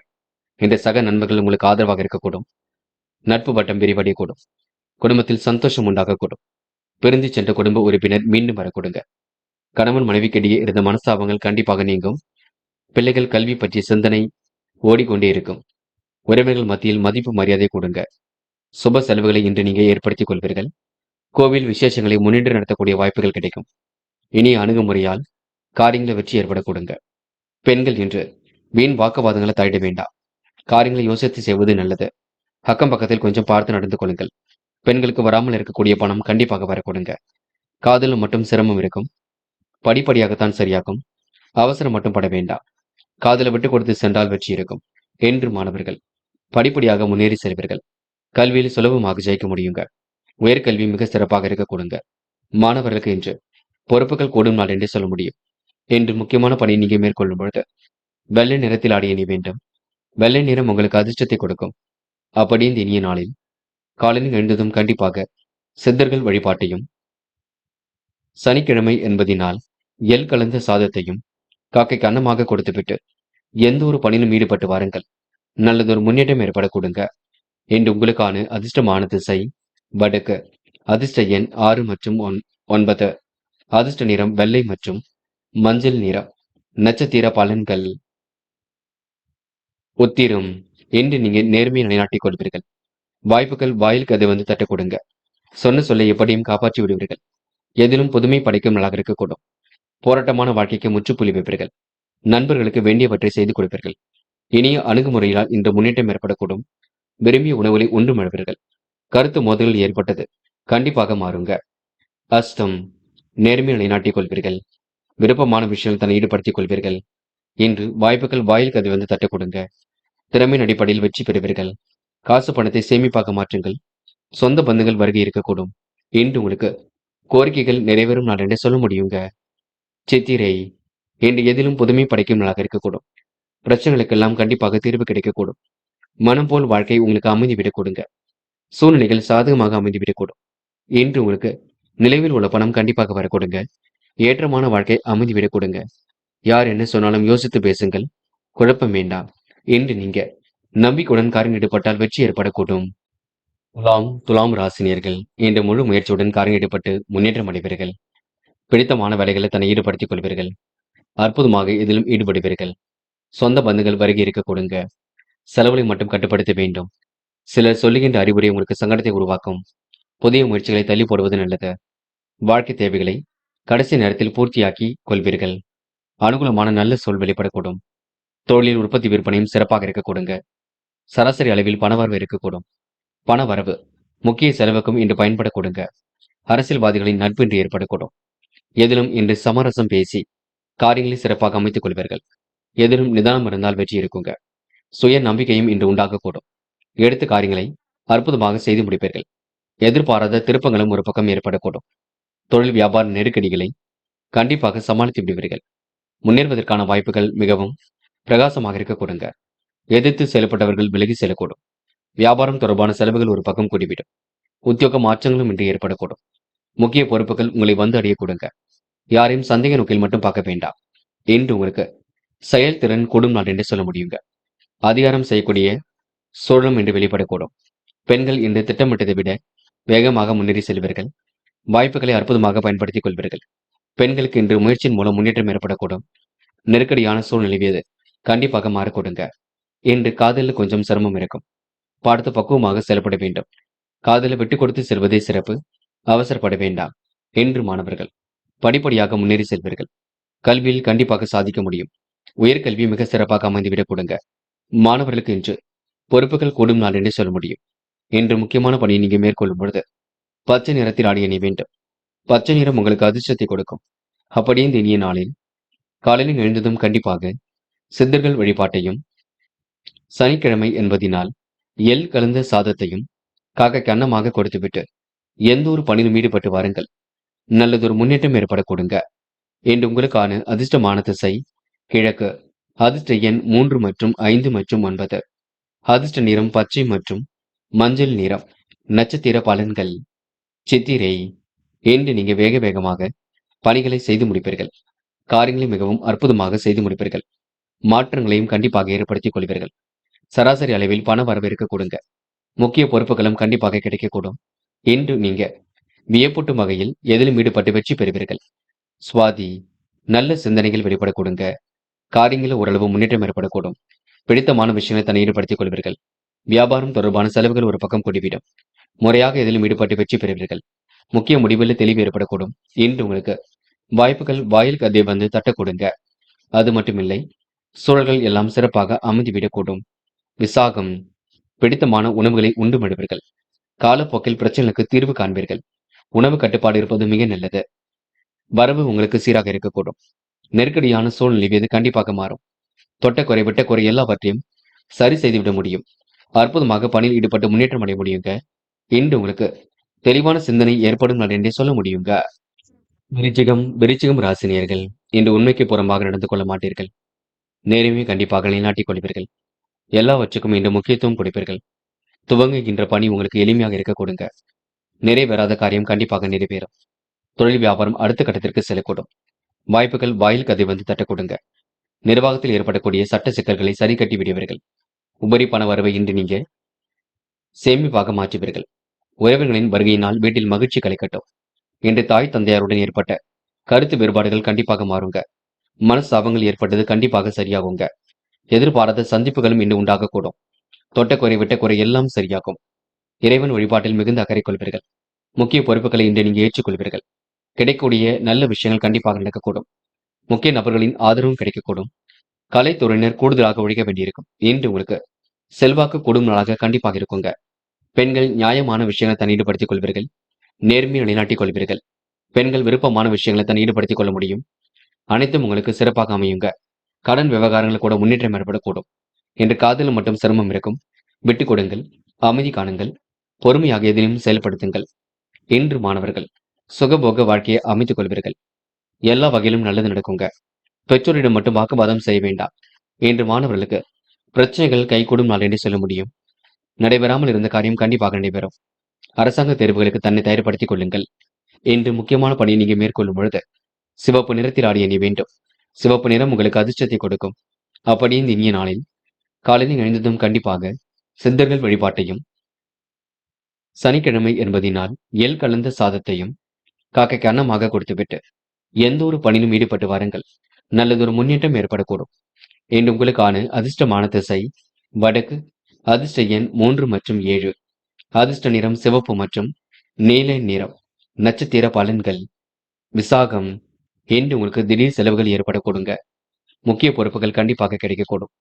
இந்த சக நண்பர்கள் உங்களுக்கு ஆதரவாக இருக்கக்கூடும். நட்பு வட்டம் விரிவடையக்கூடும். குடும்பத்தில் சந்தோஷம் உண்டாகக்கூடும். பிரிந்து சென்ற குடும்ப உறுப்பினர் மீண்டும் வரக்கூடுங்க. கணவன் மனைவிக்கிடையே இருந்த மனஸ்தாபங்கள் கண்டிப்பாக நீங்கும். பிள்ளைகள் கல்வி பற்றிய சிந்தனை ஓடிக்கொண்டே இருக்கும். உறவினர்கள் மத்தியில் மதிப்பு மரியாதை கொடுங்க. சுப செலவுகளை இன்று நீங்க ஏற்படுத்திக் கொள்வீர்கள். கோவில் விசேஷங்களை முன்னின்று நடத்தக்கூடிய வாய்ப்புகள் கிடைக்கும். இனிய அணுகுமுறையால் காரியங்களை வெற்றி ஏற்பட கொடுங்க. பெண்கள் இன்று வீண் வாக்குவாதங்களை தலையிட வேண்டாம். காரியங்களை யோசித்து செய்வது நல்லது. அக்கம் பக்கத்தில் கொஞ்சம் பார்த்து நடந்து கொள்ளுங்கள். பெண்களுக்கு வராமல் இருக்கக்கூடிய பணம் கண்டிப்பாக வர கொடுங்க. காதலும் மட்டும் சிரமம் இருக்கும். படிப்படியாகத்தான் சரியாகும். அவசரம் மட்டும் பட வேண்டாம். காதலை விட்டு கொடுத்து சென்றால் வெற்றி இருக்கும். என்று மாணவர்கள் படிப்படியாக முன்னேறி செல்வீர்கள். கல்வியில் சுலபமாக ஜெயிக்க முடியுங்க. உயர்கல்வி மிக சிறப்பாக இருக்க கொடுங்க. மாணவர்களுக்கு இன்று பொறுப்புகள் கூடும் நாள் என்று சொல்ல முடியும். என்று முக்கியமான பணி நீங்க மேற்கொள்ளும் பொழுது வெள்ளை நிறத்தில் ஆடிய நீ வேண்டும். வெள்ளை நிறம் உங்களுக்கு அதிர்ஷ்டத்தை கொடுக்கும். அப்படி இந்த இனிய நாளில் காலையில் எழுந்ததும் கண்டிப்பாக சித்தர்கள் வழிபாட்டையும், சனிக்கிழமை என்பதினால் எள் கலந்த சாதத்தையும் காக்கைக்கு அன்னமாக கொடுத்துவிட்டு எந்த ஒரு பணியிலும் ஈடுபட்டு வாருங்கள். நல்லதொரு முன்னேற்றம் ஏற்பட கொடுங்க. என்று உங்களுக்கான அதிர்ஷ்டமான திசை வடக்கு. அதிர்ஷ்ட எண் 6 மற்றும் 9. அதிர்ஷ்ட நிறம் வெள்ளை மற்றும் மஞ்சள் நிறம். நட்சத்திர பலன்கள். உத்திரம். என்று நீங்க நேர்மையை நிலைநாட்டிக் கொள்வீர்கள். வாய்ப்புகள் வாயிலுக்கு அதை வந்து தட்ட கொடுங்க. சொன்ன சொல்லை எப்படியும் காப்பாற்றி விடுவீர்கள். எதிலும் புதுமை படைக்கும் நாளாக இருக்கக்கூடும். போராட்டமான வாழ்க்கைக்கு முற்றுப்புள்ளி வைப்பீர்கள். நண்பர்களுக்கு வேண்டியவற்றை செய்து கொடுப்பீர்கள். இனிய அணுகுமுறையால் இன்று முன்னேற்றம் ஏற்படக்கூடும். விரும்பிய உணவுகளை உண்டு மழுவீர்கள். கருத்து மோதல்கள் ஏற்பட்டது கண்டிப்பாக மாறுங்க. அஸ்தம் நேர்மையை நிலைநாட்டிக் கொள்வீர்கள். விருப்பமான விஷயங்கள் தன்னை ஈடுபடுத்திக் கொள்வீர்கள். இன்று வாய்ப்புகள் வாயில் கதை வந்து தட்டக் கொடுங்க. திறமையின் அடிப்படையில் வெற்றி பெறுவீர்கள். காசு பணத்தை சேமிப்பாக மாற்றுங்கள். சொந்த பந்துகள் வருகை இருக்கக்கூடும். இன்று உங்களுக்கு கோரிக்கைகள் நிறைவேறும் நாள் என்று சொல்ல முடியுங்க. சித்திரை இன்று எதிலும் புதுமை படைக்கும் நாளாக இருக்கக்கூடும். பிரச்சனைகளுக்கெல்லாம் கண்டிப்பாக தீர்வு கிடைக்கக்கூடும். மனம் போல் வாழ்க்கை உங்களுக்கு அமைதி விடக் கொடுங்க. சூழ்நிலைகள் சாதகமாக அமைதி விடக்கூடும். இன்று உங்களுக்கு நிலைவில் உள்ள பணம் கண்டிப்பாக வரக்கூடுங்க. ஏற்றமான வாழ்க்கை அமைதி விடக் கொடுங்க. யார் என்ன சொன்னாலும் யோசித்து பேசுங்கள். குழப்பம் வேண்டாம். இன்று நீங்க நம்பிக்கையுடன் காரியம் ஈடுபட்டால் வெற்றி ஏற்படக்கூடும். துலாம் ராசினியர்கள் இன்று முழு முயற்சியுடன் காரியம் ஈடுபட்டு முன்னேற்றம் அடைவீர்கள். பிடித்தமான வேலைகளை தன்னை ஈடுபடுத்திக் கொள்வீர்கள். அற்புதமாக இதிலும் ஈடுபடுவீர்கள். சொந்த பந்துகள் வருகை இருக்க கொடுங்க. செலவுகளை மட்டும் கட்டுப்படுத்த வேண்டும். சிலர் சொல்லுகின்ற அறிவுரை உங்களுக்கு சங்கடத்தை உருவாக்கும். புதிய முயற்சிகளை தள்ளி போடுவது நல்லது. வாழ்க்கை தேவைகளை கடைசி நேரத்தில் பூர்த்தியாக்கி கொள்வீர்கள். அனுகூலமான நல்ல சொல் வெளிப்படக்கூடும். தொழிலில் உற்பத்தி விற்பனையும் சிறப்பாக இருக்க கொடுங்க. சராசரி அளவில் பணவரவு இருக்கக்கூடும். பண வரவு முக்கிய செலவுக்கும் இன்று பயன்பட கொடுங்க. அரசியல்வாதிகளின் நட்பு இன்று ஏற்படக்கூடும். எதிலும் இன்று சமரசம் பேசி காரியங்களை சிறப்பாக அமைத்துக் கொள்வீர்கள். எதிலும் நிதானம் இருந்தால் வெற்றி இருக்குங்க. சுய நம்பிக்கையும் இன்று உண்டாகக்கூடும். எடுத்த காரியங்களை அற்புதமாக செய்து முடிப்பீர்கள். எதிர்பாராத திருப்பங்களும் ஒரு பக்கம் ஏற்படக்கூடும். தொழில் வியாபார நெருக்கடிகளை கண்டிப்பாக சமாளித்து விடுவீர்கள். முன்னேறுவதற்கான வாய்ப்புகள் மிகவும் பிரகாசமாக இருக்க கொடுங்க. எதிர்த்து செயல்பட்டவர்கள் விலகி செல்லக்கூடும். வியாபாரம் தொடர்பான செலவுகள் ஒரு பக்கம் கூடிவிடும். உத்தியோக மாற்றங்களும் இன்று ஏற்படக்கூடும். முக்கிய பொறுப்புகள் உங்களை வந்து அடைய கொடுங்க. யாரையும் சந்தேக நோக்கில் மட்டும் பார்க்க வேண்டாம். இன்று உங்களுக்கு செயல்திறன் கூடும் நாள் என்று சொல்ல முடியுங்க. அதிகாரம் செய்யக்கூடிய சூழலும் இன்று வெளிப்படக்கூடும். பெண்கள் இன்று திட்டமிட்டதை விட வேகமாக முன்னேறி செல்வீர்கள். வாய்ப்புகளை அற்புதமாக பயன்படுத்திக் கொள்வீர்கள். பெண்களுக்கு இன்று முயற்சியின் மூலம் முன்னேற்றம் ஏற்படக்கூடும். நெருக்கடியான சூழ்நிலை கண்டிப்பாக மாறக்கூடுங்க. இன்று காதலில் கொஞ்சம் சிரமம் இருக்கும். பார்த்து பக்குவமாக செயல்பட வேண்டும். காதலை விட்டுக் கொடுத்து செல்வதே சிறப்பு. அவசரப்பட வேண்டாம். இன்று மாணவர்கள் படிப்படியாக முன்னேறி செல்வீர்கள். கல்வியில் கண்டிப்பாக சாதிக்க முடியும். உயர்கல்வி மிக சிறப்பாக அமைந்துவிடக் கொடுங்க. மாணவர்களுக்கு இன்று பொறுப்புகள் கூடும் நாள் என்று சொல்ல முடியும். இன்று முக்கியமான பணியை நீங்க மேற்கொள்ளும் பொழுது பச்சை நிறத்தில் ஆடை அணிய வேண்டும். பச்சை நிறம் உங்களுக்கு அதிர்ஷ்டத்தை கொடுக்கும். அப்படியே இந்த இனிய நாளில் காலையில் எழுந்ததும் கண்டிப்பாக சித்தர்கள் வழிபாட்டையும், சனிக்கிழமை என்பதினால் எள் கலந்த சாதத்தையும் காக்கைக்கு அன்னமாக கொடுத்துவிட்டு எந்த ஒரு பணியிலும் ஈடுபட்டு வாருங்கள். நல்லதொரு முன்னேற்றம் ஏற்பட கொடுங்க. இன்று உங்களுக்கான அதிர்ஷ்டமான திசை கிழக்கு. அதிர்ஷ்ட எண் 3 மற்றும் 5 மற்றும் 9. அதிர்ஷ்ட நிறம் பச்சை மற்றும் மஞ்சள் நிறம். நட்சத்திர பலன்கள். சித்திரை இன்று நீங்க வேக வேகமாக பணிகளை செய்து முடிப்பீர்கள். காரியங்களை மிகவும் அற்புதமாக செய்து முடிப்பீர்கள். மாற்றங்களையும் கண்டிப்பாக ஏற்படுத்திக் கொள்வீர்கள். சராசரி அளவில் பண வரவேற்க கொடுங்க. முக்கிய பொறுப்புகளும் கண்டிப்பாக கிடைக்கக்கூடும். இன்று நீங்க வியப்பூட்டும் வகையில் எதிலும் ஈடுபட்டு வெற்றி பெறுவீர்கள். சுவாதி நல்ல சிந்தனைகள் வெளிப்பட கொடுங்க. காரியங்களில் ஓரளவு முன்னேற்றம் ஏற்படக்கூடும். பிடித்தமான விஷயங்களை தன்னை ஈடுபடுத்திக் கொள்வீர்கள். வியாபாரம் தொடர்பான செலவுகள் ஒரு பக்கம் கூடிவிடும். முறையாக எதிலும் ஈடுபட்டு வெற்றி பெறுவீர்கள். முக்கிய முடிவில் தெளிவு ஏற்படக்கூடும். இன்று உங்களுக்கு வாய்ப்புகள் வாயில் கதை வந்து தட்ட கொடுங்க. அது மட்டுமில்லை, சூழல்கள் எல்லாம் சிறப்பாக அமைந்துவிடக்கூடும். விசாகம் பிடித்தமான உணவுகளை உண்டு மடுவீர்கள். காலப்போக்கில் பிரச்சனைகளுக்கு தீர்வு காண்பீர்கள். உணவு கட்டுப்பாடு இருப்பது மிக நல்லது. வரவு உங்களுக்கு சீராக இருக்கக்கூடும். நெருக்கடியான சூழ்நிலை கண்டிப்பாக மாறும். தொட்ட குறை விட்ட குறை எல்லாவற்றையும் சரி செய்துவிட முடியும். அற்புதமாக பணியில் ஈடுபட்டு முன்னேற்றம் அடைய முடியுங்க. இன்று உங்களுக்கு தெளிவான சிந்தனை ஏற்படும் நாள் என்றே சொல்ல முடியுங்க. விருச்சிகம் ராசினியர்கள் இன்று உண்மைக்கு புறம்பாக நடந்து கொள்ள மாட்டீர்கள். நேர்மையை கண்டிப்பாக நிலைநாட்டிக் கொள்வீர்கள். எல்லாவற்றுக்கும் இன்று முக்கியத்துவம் கொடுப்பீர்கள். துவங்குகின்ற பணி உங்களுக்கு எளிமையாக இருக்க கொடுங்க. நிறைவேறாத காரியம் கண்டிப்பாக நிறைவேறும். தொழில் வியாபாரம் அடுத்த கட்டத்திற்கு செல்லக்கூடும். வாய்ப்புகள் வாயில் கதை வந்து தட்ட கொடுங்க. நிர்வாகத்தில் ஏற்படக்கூடிய சட்ட சிக்கல்களை சரி கட்டி விடுவீர்கள். உபரி பண வரவை இன்று நீங்க சேமிப்பாக மாற்றுவீர்கள். உறவினர்களின் வருகையினால் வீட்டில் மகிழ்ச்சி கலைக்கட்டும். இன்று தாய் தந்தையாருடன் ஏற்பட்ட கருத்து வேறுபாடுகள் கண்டிப்பாக மாறுங்க. மனஸ்தாபங்கள் ஏற்பட்டது கண்டிப்பாக சரியாகுங்க. எதிர்பாராத சந்திப்புகளும் இன்று உண்டாகக்கூடும். தொட்ட குறை விட்ட குறை எல்லாம் சரியாகும். இறைவன் வழிபாட்டில் மிகுந்த அக்கறை கொள்வீர்கள். முக்கிய பொறுப்புகளை இன்று நீங்க ஏற்றுக்கொள்வீர்கள். கிடைக்கக்கூடிய நல்ல விஷயங்கள் கண்டிப்பாக நடக்கக்கூடும். முக்கிய நபர்களின் ஆதரவும் கிடைக்கக்கூடும். கலைத்துறையினர் கூடுதலாக உழைக்க வேண்டியிருக்கும். இன்று உங்களுக்கு செல்வாக்கு கூடும் நாளாக கண்டிப்பாக இருக்குங்க. பெண்கள் நியாயமான விஷயங்களை தன் ஈடுபடுத்திக் கொள்வீர்கள். நேர்மையை நிலைநாட்டிக் கொள்வீர்கள். பெண்கள் விருப்பமான விஷயங்களை தன் ஈடுபடுத்திக் கொள்ள முடியும். அனைத்தும் உங்களுக்கு சிறப்பாக அமையுங்க. கடன் விவகாரங்கள் கூட முன்னேற்றம் ஏற்படக்கூடும். என்று காதல் மட்டும் சிரமம் இருக்கும். விட்டுக் கொடுங்கள். அமைதி காணுங்கள். பொறுமையாக எதிலும் செயல்படுத்துங்கள். இன்று மாணவர்கள் சுகபோக வாழ்க்கையை அமைத்துக் கொள்வீர்கள். எல்லா வகையிலும் நல்லது நடக்குங்க. பெற்றோரிடம் மட்டும் வாக்குவாதம் செய்ய வேண்டாம். இன்று மாணவர்களுக்கு பிரச்சனைகள் கைகூடும் நாள் என்று சொல்ல முடியும். நடைபெறாமல் இருந்த காரியம் கண்டிப்பாக நடைபெறும். அரசாங்க தேர்வுகளுக்கு தன்னை தயார்படுத்திக் கொள்ளுங்கள். இன்று முக்கியமான பணியை நீங்க மேற்கொள்ளும் பொழுது சிவப்பு நிறத்தில் ஆடிய அணி வேண்டும். சிவப்பு நிறம் உங்களுக்கு அதிர்ஷ்டத்தை கொடுக்கும். அப்படி இந்த இனிய நாளில் காலையில் எழுந்ததும் கண்டிப்பாக சித்தர்கள் வழிபாட்டையும், சனிக்கிழமை என்பதினால் எள் கலந்த சாதத்தையும் காக்கைக்கு அன்னமாக கொடுத்துவிட்டு எந்த ஒரு பணியிலும் ஈடுபட்டு வாருங்கள். நல்லதொரு முன்னேற்றம் ஏற்படக்கூடும். இன்று உங்களுக்கான அதிர்ஷ்டமான திசை வடக்கு. அதிர்ஷ்ட எண் 3 மற்றும் 7. அதிர்ஷ்ட நிறம் சிவப்பு மற்றும் நீல நிறம். நட்சத்திர பலன்கள். விசாகம். இன்று உங்களுக்கு திடீர் செலவுகள் ஏற்படக்கூடுங்க. முக்கிய பொறுப்புகள் கண்டிப்பாக கிடைக்கக்கூடும்.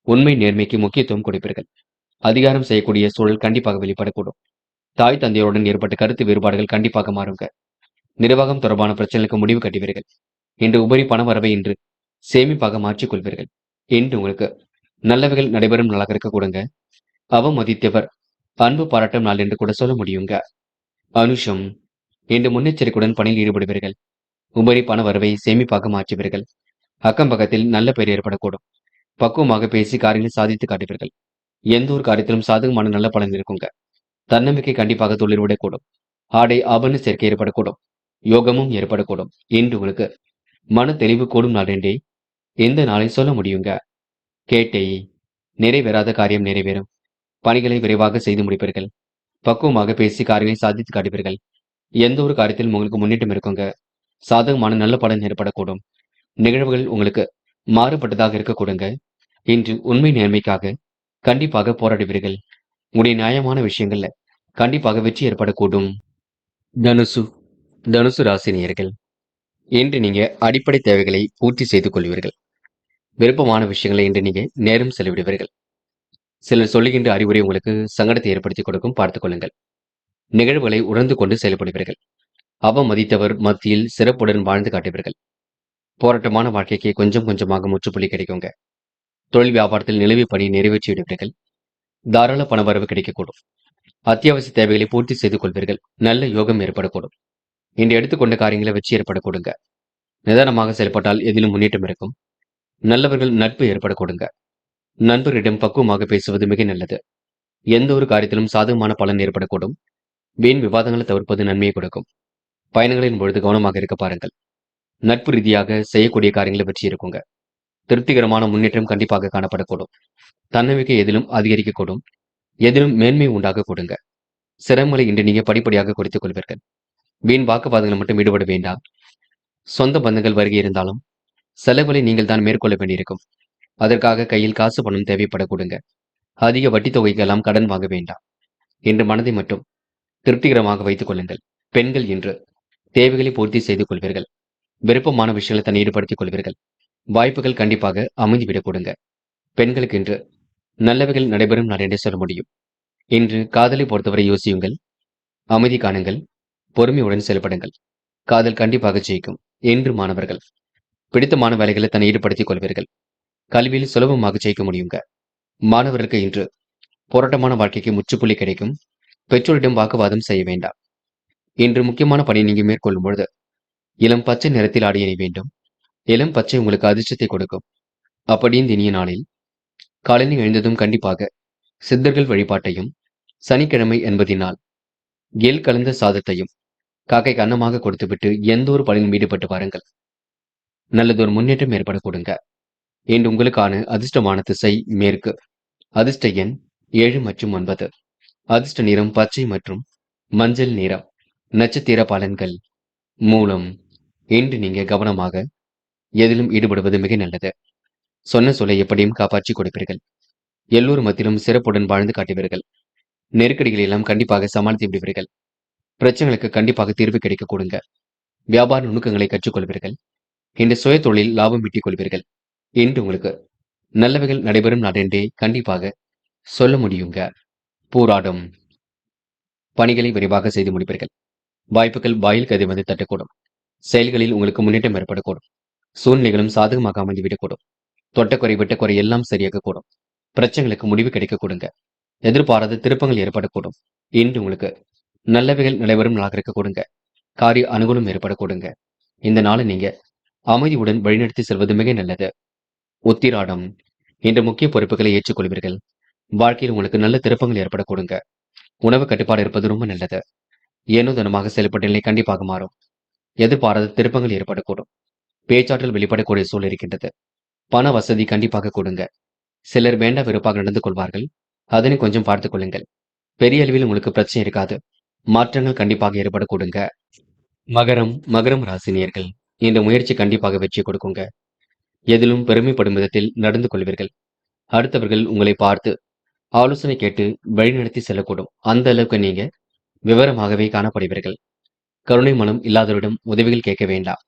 உண்மை நேர்மைக்கு முக்கியத்துவம் கொடுப்பீர்கள். அதிகாரம் செய்யக்கூடிய சூழல் கண்டிப்பாக வெளிப்படக்கூடும். தாய் தந்தையுடன் ஏற்பட்ட கருத்து வேறுபாடுகள் கண்டிப்பாக மாறுங்க. நிர்வாகம் தொடர்பான பிரச்சனைகளுக்கு முடிவு கட்டுவீர்கள். இன்று உபரி பண வரவை இன்று சேமிப்பாக மாற்றிக் கொள்வீர்கள். இன்று உங்களுக்கு நல்லவைகள் நடைபெறும் நாளாக இருக்க கூடுங்க. அவமதித்தவர் அன்பு பாராட்டும் நாள் என்று கூட சொல்ல முடியுங்க. அனுஷம். இன்று முன்னெச்சரிக்கையுடன் பணியில் ஈடுபடுவீர்கள். உபரி பண வரவை சேமிப்பாக மாற்றுவீர்கள். அக்கம் பக்கத்தில் நல்ல பெயர் ஏற்படக்கூடும். பக்குவமாக பேசி காரியங்களை சாதித்து காட்டுவீர்கள். எந்த ஒரு காரியத்திலும் சாதகமான நல்ல பலன் இருக்குங்க. தன்னம்பிக்கை கண்டிப்பாக துளிர்விடக்கூடும். ஆடை ஆபரண சேர்க்கை ஏற்படக்கூடும். யோகமும் ஏற்படக்கூடும். இன்று உங்களுக்கு மன தெளிவு கூடும் நாள் என்றே எந்த நாளை சொல்ல முடியுங்க. கேட்டை. நிறைவேறாத காரியம் நிறைவேறும். பணிகளை விரைவாக செய்து முடிப்பீர்கள். பக்குவமாக பேசி காரியங்களை சாதித்து காட்டுவீர்கள். எந்த ஒரு காரியத்திலும் உங்களுக்கு முன்னேற்றம் இருக்குங்க. சாதகமான நல்ல பலன் ஏற்படக்கூடும். நிகழ்வுகள் உங்களுக்கு மாறுபட்டதாக இருக்கக்கூடுங்க. இன்று உண்மை நேர்மைக்காக கண்டிப்பாக போராடுவீர்கள். உங்களுடைய நியாயமான விஷயங்கள்ல கண்டிப்பாக வெற்றி ஏற்படக்கூடும். தனுசு. தனுசு ராசி நேயர்கள், இன்று நீங்க அடிப்படை தேவைகளை பூர்த்தி செய்து கொள்வீர்கள். விருப்பமான விஷயங்களை இன்று நீங்க நேரம் செலவிடுவீர்கள். சிலர் சொல்லுகின்ற அறிவுரை உங்களுக்கு சங்கடத்தை ஏற்படுத்தி கொடுக்கும், பார்த்துக் கொள்ளுங்கள். நிகழ்வுகளை உணர்ந்து கொண்டு செயல்படுவீர்கள். அவமதித்தவர் மத்தியில் சிறப்புடன் வாழ்ந்து காட்டுவீர்கள். போராட்டமான வாழ்க்கைக்கு கொஞ்சம் கொஞ்சமாக முற்றுப்புள்ளி கிடைக்குங்க. தொழில் வியாபாரத்தில் நிலவி பணி நிறைவேற்றி விடுவீர்கள். தாராள பணவரவு கிடைக்கக்கூடும். அத்தியாவசிய தேவைகளை பூர்த்தி செய்து கொள்வீர்கள். நல்ல யோகம் ஏற்படக்கூடும். இன்று எடுத்துக்கொண்ட காரியங்களை வெற்றி ஏற்படக்கூடுங்க. நிதானமாக செயல்பட்டால் எதிலும் முன்னேற்றம் இருக்கும். நல்லவர்கள் நட்பு ஏற்படக்கூடுங்க. நண்பர்களிடம் பக்குவமாக பேசுவது மிக நல்லது. எந்த ஒரு காரியத்திலும் சாதகமான பலன் ஏற்படக்கூடும். வீண் விவாதங்களை தவிர்ப்பது நன்மையை கொடுக்கும். பயணங்களின் பொழுது கவனமாக இருக்க பாருங்கள். நட்பு ரீதியாக செய்யக்கூடிய காரியங்களை வெற்றி இருக்குங்க. திருப்திகரமான முன்னேற்றம் கண்டிப்பாக காணப்படக்கூடும். தன்னம்பிக்கை எதிலும் அதிகரிக்கக்கூடும். எதிலும் மேன்மை உண்டாக கொடுங்க. சிரமங்களை இன்று நீங்க படிப்படியாக குறைத்துக் கொள்வீர்கள். வீண் வாக்குவாதங்களை மட்டும் ஈடுபட வேண்டாம். சொந்த பந்தங்கள் வருகை இருந்தாலும் செலவுகளை நீங்கள் தான் மேற்கொள்ள வேண்டியிருக்கும். அதற்காக கையில் காசு பணம் தேவைப்படக்கூடுங்க. அதிக வட்டி தொகைக்கெல்லாம் கடன் வாங்க வேண்டாம். இன்று மனதை மட்டும் திருப்திகரமாக வைத்துக் கொள்ளுங்கள். பெண்கள் இன்று தேவைகளை பூர்த்தி செய்து கொள்வீர்கள். விருப்பமான விஷயங்களை தன்னை ஈடுபடுத்திக் கொள்வீர்கள். வாய்ப்புகள் கண்டிப்பாக அமைந்துவிடக் கொடுங்க. பெண்களுக்கு இன்று நல்லவைகள் நடைபெறும் நாள் என்றே சொல்ல முடியும். இன்று காதலை பொறுத்தவரை யோசியுங்கள். அமைதி காணுங்கள். பொறுமையுடன் செயல்படுங்கள். காதல் கண்டிப்பாக ஜெயிக்கும். இன்று மாணவர்கள் பிடித்தமான வேலைகளை தன்னை ஈடுபடுத்திக் கொள்வீர்கள். கல்வியில் சுலபமாக ஜெயிக்க முடியுங்க. மாணவருக்கு இன்று போராட்டமான வாழ்க்கைக்கு முற்றுப்புள்ளி கிடைக்கும். பெற்றோரிடம் வாக்குவாதம் செய்ய வேண்டாம். இன்று முக்கியமான பணியை நீங்க மேற்கொள்ளும் பொழுது இளம் பச்சை நிறத்தில் ஆடை அணி வேண்டும். இளம் பச்சை உங்களுக்கு அதிர்ஷ்டத்தை கொடுக்கும். அப்படி இந்த இனிய நாளில் காலையில் எழுந்ததும் கண்டிப்பாக சித்தர்கள் வழிபாட்டையும், சனிக்கிழமை என்பதினால் எள் கலந்த சாதத்தையும் காக்கைக்கு அன்னமாக கொடுத்துவிட்டு எந்த ஒரு பணியிலும் ஈடுபட்டு வாருங்கள். நல்லதொரு முன்னேற்றம் ஏற்பட கொடுங்க. இன்று உங்களுக்கான அதிர்ஷ்டமான திசை மேற்கு. அதிர்ஷ்ட எண் 7 மற்றும் 9. அதிர்ஷ்ட நிறம் பச்சை மற்றும் மஞ்சள் நிறம். நட்சத்திர பலன்கள். மூலம். இன்று நீங்க கவனமாக எதிலும் ஈடுபடுவது மிக நல்லது. சொன்ன சொல்லை எப்படியும் காப்பாற்றி கொடுப்பீர்கள். எல்லோரும் மத்தியிலும் சிறப்புடன் வாழ்ந்து காட்டுவீர்கள். நெருக்கடிகளை எல்லாம் கண்டிப்பாக சமாளித்து விடுவீர்கள். பிரச்சனைகளுக்கு கண்டிப்பாக தீர்வு கிடைக்க கொடுங்க. வியாபார நுணுக்கங்களை கற்றுக்கொள்வீர்கள். இன்று சுய தொழில் லாபம் ஈட்டிக் கொள்வீர்கள். இன்று உங்களுக்கு நல்லவைகள் நடைபெறும் நாளென்றே கண்டிப்பாக சொல்ல முடியுங்க. போராடும். பணிகளை விரைவாக செய்து முடிப்பீர்கள். வாய்ப்புகள் வாயில் கதை வந்து தட்டக்கூடும். செயல்களில் உங்களுக்கு முன்னேற்றம் ஏற்படக்கூடும். சூழ்நிலைகளும் சாதகமாக அமைந்துவிடக்கூடும். தொட்டக்குறை விட்டக்குறை எல்லாம் சரியாகக்கூடும். பிரச்சனைகளுக்கு முடிவு கிடைக்கக்கூடுங்க. எதிர்பாராத திருப்பங்கள் ஏற்படக்கூடும். இன்று உங்களுக்கு நல்லவைகள் நடைபெறும் நாளாக இருக்கக்கூடுங்க. காரிய அனுகூலம் ஏற்படக்கூடுங்க. இந்த நாளை நீங்க அமைதியுடன் வழிநடத்தி செல்வது மிக நல்லது. உத்திராடம். இன்று முக்கிய பொறுப்புகளை ஏற்றுக்கொள்வீர்கள். வாழ்க்கையில் உங்களுக்கு நல்ல திருப்பங்கள் ஏற்படக்கூடுங்க. உணவு கட்டுப்பாடு இருப்பது ரொம்ப நல்லது. ஏனோ தனமாக செயல்பட்ட நிலை கண்டிப்பாக மாறும். எதிர்பாராத திருப்பங்கள் ஏற்படக்கூடும். பேச்சாற்றல் வெளிப்படக்கூடிய சூழல் இருக்கின்றது. பண வசதி கண்டிப்பாக கொடுங்க. சிலர் வேண்டா வெறுப்பாக நடந்து கொள்வார்கள். அதனை கொஞ்சம் பார்த்துக் கொள்ளுங்கள். பெரிய அளவில் உங்களுக்கு பிரச்சனை இருக்காது. மாற்றங்கள் கண்டிப்பாக ஏற்படக்கூடுங்க. மகரம் ராசினியர்கள். இந்த முயற்சி கண்டிப்பாக வெற்றி கொடுக்குங்க. எதிலும் பெருமைப்படும் விதத்தில் நடந்து கொள்வீர்கள். அடுத்தவர்கள் உங்களை பார்த்து ஆலோசனை கேட்டு வழிநடத்தி செல்லக்கூடும். அந்த அளவுக்கு நீங்க விவரமாகவே காணப்படுவீர்கள். கருணை மனம் இல்லாதவரிடம் உதவிகள் கேட்க வேண்டாம்.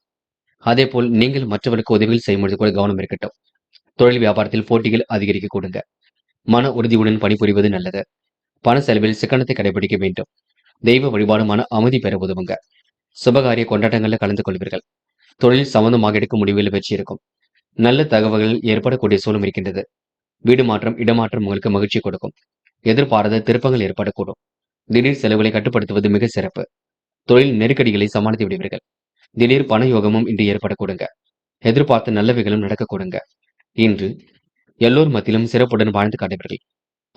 அதேபோல் நீங்கள் மற்றவருக்கு உதவிகள் செய்யும்பொழுது கூட கவனம் இருக்கட்டும். தொழில் வியாபாரத்தில் போட்டிகள் அதிகரிக்க கூடுங்க. மன உறுதியுடன் பணிபுரிவது நல்லது. பண செலவில் சிக்கனத்தை கடைபிடிக்க வேண்டும். தெய்வ வழிபாடு மன அமைதி பெற உதவுங்க. சுபகாரிய கொண்டாட்டங்கள்ல கலந்து கொள்வீர்கள். தொழில் சம்பந்தமாக எடுக்கும் முடிவில் வெற்றி இருக்கும். நல்ல தகவல்கள் ஏற்படக்கூடிய சூழலும் இருக்கின்றது. வீடு மாற்றம் இடமாற்றம் உங்களுக்கு மகிழ்ச்சி கொடுக்கும். எதிர்பாராத திருப்பங்கள் ஏற்படக்கூடும். திடீர் செலவுகளை கட்டுப்படுத்துவது மிக சிறப்பு. தொழில் நெருக்கடிகளை சமாளித்து விடுவீர்கள். திடீர் பண யோகமும் இன்று ஏற்படக்கூடுங்க. எதிர்பார்த்த நல்லவைகளும் நடக்கக்கூடுங்க. இன்று எல்லோர் மத்தியிலும் சிறப்புடன் வாழ்ந்து காட்டுவீர்கள்.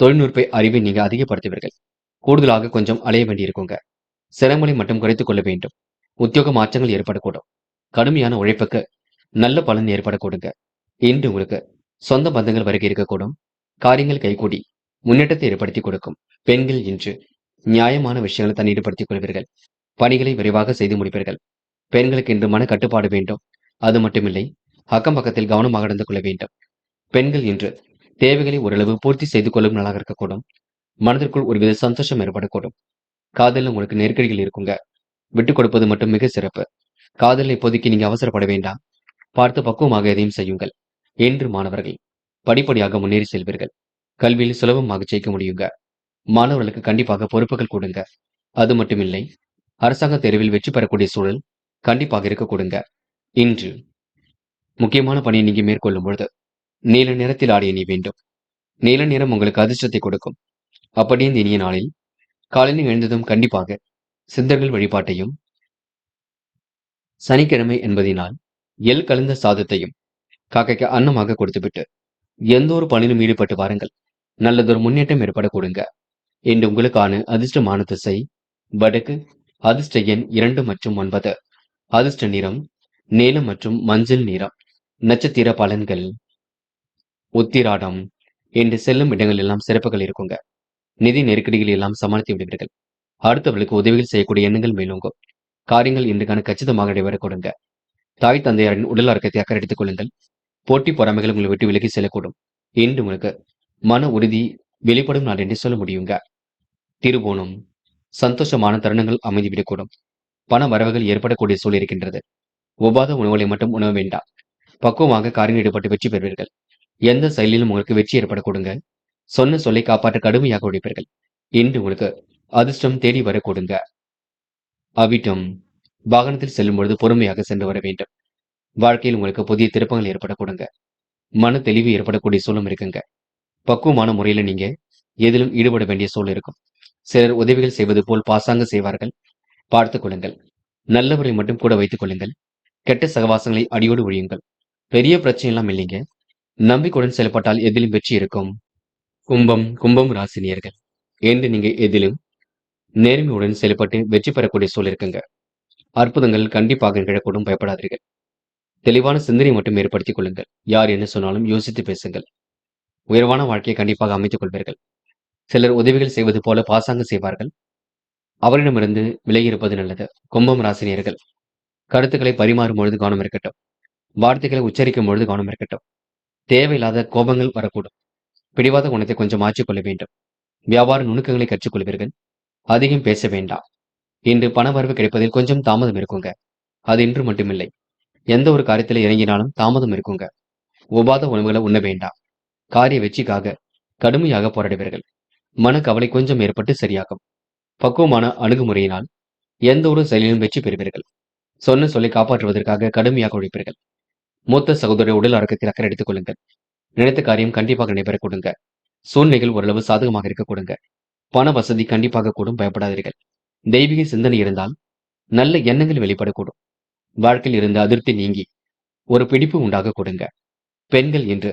தொழில்நுட்ப அறிவை நீங்க அதிகப்படுத்துவீர்கள். கூடுதலாக கொஞ்சம் அலைய வேண்டியிருக்குங்க. சிரமங்களை மட்டும் குறைத்துக் கொள்ள வேண்டும். உத்தியோக மாற்றங்கள் ஏற்படக்கூடும். கடுமையான உழைப்புக்கு நல்ல பலன் ஏற்படக்கூடுங்க. இன்று உங்களுக்கு சொந்த பந்தங்கள் வருகை இருக்கக்கூடும். காரியங்கள் கைகூடி முன்னேற்றத்தை ஏற்படுத்திக் கொடுக்கும். பெண்கள் இன்று நியாயமான விஷயங்களை தன் ஈடுபடுத்திக் கொள்வீர்கள். பணிகளை விரைவாக செய்து முடிப்பீர்கள். பெண்களுக்கு இன்று மன கட்டுப்பாடு வேண்டும். அது மட்டுமில்லை, அக்கம் பக்கத்தில் கவனமாக நடந்து கொள்ள வேண்டும். பெண்கள் இன்று தேவைகளை ஓரளவு பூர்த்தி செய்து கொள்ளும் நாளாக இருக்கக்கூடும். மனதிற்குள் ஒருவித சந்தோஷம் ஏற்படக்கூடும். காதலில் உங்களுக்கு நெருக்கடிகள் இருக்குங்க. விட்டுக் கொடுப்பது மட்டும் மிக சிறப்பு. காதலில் இப்போதைக்கு நீங்க அவசரப்பட வேண்டாம். பார்த்து பக்குவமாக எதையும் செய்யுங்கள். என்று மாணவர்கள் படிப்படியாக முன்னேறி செல்வீர்கள். கல்வியில் சுலபமாக ஜெயிக்க முடியுங்க. மாணவர்களுக்கு கண்டிப்பாக பொறுப்புகள் கொடுங்க. அது மட்டுமில்லை, அரசாங்க தேர்வில் வெற்றி பெறக்கூடிய சூழல் கண்டிப்பாக இருக்க கொடுங்க. இன்று முக்கியமான பணியை நீங்க மேற்கொள்ளும் பொழுது நீல நிறத்தில் ஆடை அணிய வேண்டும். நீல நிறம் உங்களுக்கு அதிர்ஷ்டத்தை கொடுக்கும். அப்படியே இந்த இனிய நாளில் காலையில் எழுந்ததும் கண்டிப்பாக சித்தர்கள் வழிபாட்டையும், சனிக்கிழமை என்பதினால் எள் கலந்த சாதத்தையும் காக்கைக்கு அன்னமாக கொடுத்துவிட்டு எந்த ஒரு பணியிலும் ஈடுபட்டு வாருங்கள். நல்லதொரு முன்னேற்றம் ஏற்பட கொடுங்க. இன்று உங்களுக்கான அதிர்ஷ்டமான திசை வடக்கு. அதிர்ஷ்ட எண் 2 மற்றும் 9. அதிர்ஷ்ட நிறம் நீலம் மற்றும் மஞ்சள் நிறம். நட்சத்திர பலன்கள். உத்திராடம். இன்று செல்லும் இடங்கள் எல்லாம் சிறப்புகள் இருக்குங்க. நிதி நெருக்கடிகள் எல்லாம் சமாளித்து விடுவீர்கள். அடுத்தவர்களுக்கு உதவிகள் செய்யக்கூடிய எண்ணங்கள் மேலோங்கும். காரியங்கள் இன்றுக்கான கச்சிதமாக நடைபெற கொடுங்க. தாய் தந்தையாரின் உடல் ஆரோக்கியத்தை அக்கறை எடுத்துக் கொள்ளுங்கள். போட்டி பொறாமைகள் உங்களை விட்டு விலகி செல்லக்கூடும். இன்று உங்களுக்கு மன உறுதி வெளிப்படும் நாள் என்று சொல்ல முடியுங்க. திருவோணம். சந்தோஷமான தருணங்கள் அமைந்துவிடக்கூடும். பண வரவுகள் ஏற்படக்கூடிய சூழல் இருக்கின்றது. ஒவ்வாத உணவுகளை மட்டும் உணவ வேண்டாம். பக்குவமாக காரியம் ஈடுபட்டு வெற்றி பெறுவீர்கள். எந்த செயலிலும் உங்களுக்கு வெற்றி ஏற்பட கொடுங்க. சொன்ன சொல்லை காப்பாற்ற கடுமையாக உழைப்பீர்கள். இன்று உங்களுக்கு அதிர்ஷ்டம் தேடி வர கொடுங்க. அவிட்டம். வாகனத்தில் செல்லும் பொழுது பொறுமையாக சென்று வர வேண்டும். வாழ்க்கையில் உங்களுக்கு புதிய திருப்பங்கள் ஏற்பட கொடுங்க. மன தெளிவு ஏற்படக்கூடிய சூழலும் இருக்குங்க. பக்குவமான முறையில நீங்க எதிலும் ஈடுபட வேண்டிய சூழல் இருக்கும். சிலர் உதவிகள் செய்வது போல் பாசாங்க செய்வார்கள். பார்த்துக் கொள்ளுங்கள். நல்லவரை மட்டும் கூட வைத்துக் கொள்ளுங்கள். கெட்ட சகவாசங்களை அடியோடு ஒழியுங்கள். பெரிய பிரச்சனை எல்லாம் இல்லைங்க. நம்பிக்கையுடன் செயல்பட்டால் எதிலும் வெற்றி இருக்கும். கும்பம் ராசினியர்கள். என்று நீங்க எதிலும் நேர்மையுடன் செயல்பட்டு வெற்றி பெறக்கூடிய சூழல் இருக்குங்க. அற்புதங்கள் கண்டிப்பாக நிகழக்கூடும். பயப்படாதீர்கள். தெளிவான சிந்தனை மட்டும் ஏற்படுத்திக் கொள்ளுங்கள். யார் என்ன சொன்னாலும் யோசித்து பேசுங்கள். உயர்வான வாழ்க்கையை கண்டிப்பாக அமைத்துக் கொள்வீர்கள். சிலர் உதவிகள் செய்வது போல பாசாங்க செய்வார்கள். அவரிடமிருந்து விலகி இருப்பது நல்லது. கும்பம் ராசினியர்கள். கருத்துக்களை பரிமாறும் பொழுது கவனம் இருக்கட்டும். வார்த்தைகளை உச்சரிக்கும் பொழுது கவனம் இருக்கட்டும். தேவையில்லாத கோபங்கள் வரக்கூடும். பிடிவாத குணத்தை கொஞ்சம் மாற்றிக்கொள்ள வேண்டும். வியாபார நுணுக்கங்களை கற்றுக்கொள்வீர்கள். அதிகம் பேச வேண்டாம். இன்று பண வரவு கிடைப்பதில் கொஞ்சம் தாமதம் இருக்குங்க. அது இன்று மட்டுமில்லை, எந்த ஒரு காரியத்தில் இறங்கினாலும் தாமதம் இருக்குங்க. ஒவ்வாத உணவுகளை உண்ண வேண்டாம். காரிய வெற்றிக்காக கடுமையாக போராடுவீர்கள். மனக்கவலை கொஞ்சம் ஏற்பட்டு சரியாகும். பக்குவமான அணுகுமுறையினால் எந்த ஒரு செயலிலும் வெற்றி பெறுவீர்கள். சொன்ன சொல்லை காப்பாற்றுவதற்காக கடுமையாக உழைப்பீர்கள். மூத்த சகோதரர் உடல் ஆரோக்கியத்தில் அக்கறை எடுத்துக் கொள்ளுங்கள். நினைத்த காரியம் கண்டிப்பாக நடைபெற கொடுங்க. சூழ்நிலைகள் ஓரளவு சாதகமாக இருக்க கொடுங்க. பண வசதி கண்டிப்பாக கூடும், பயப்படாதீர்கள். தெய்வீக சிந்தனை இருந்தால் நல்ல எண்ணங்கள் வெளிப்படக்கூடும். வாழ்க்கையில் இருந்த அதிருப்தி நீங்கி ஒரு பிடிப்பு உண்டாக கொடுங்க. பெண்கள் இன்று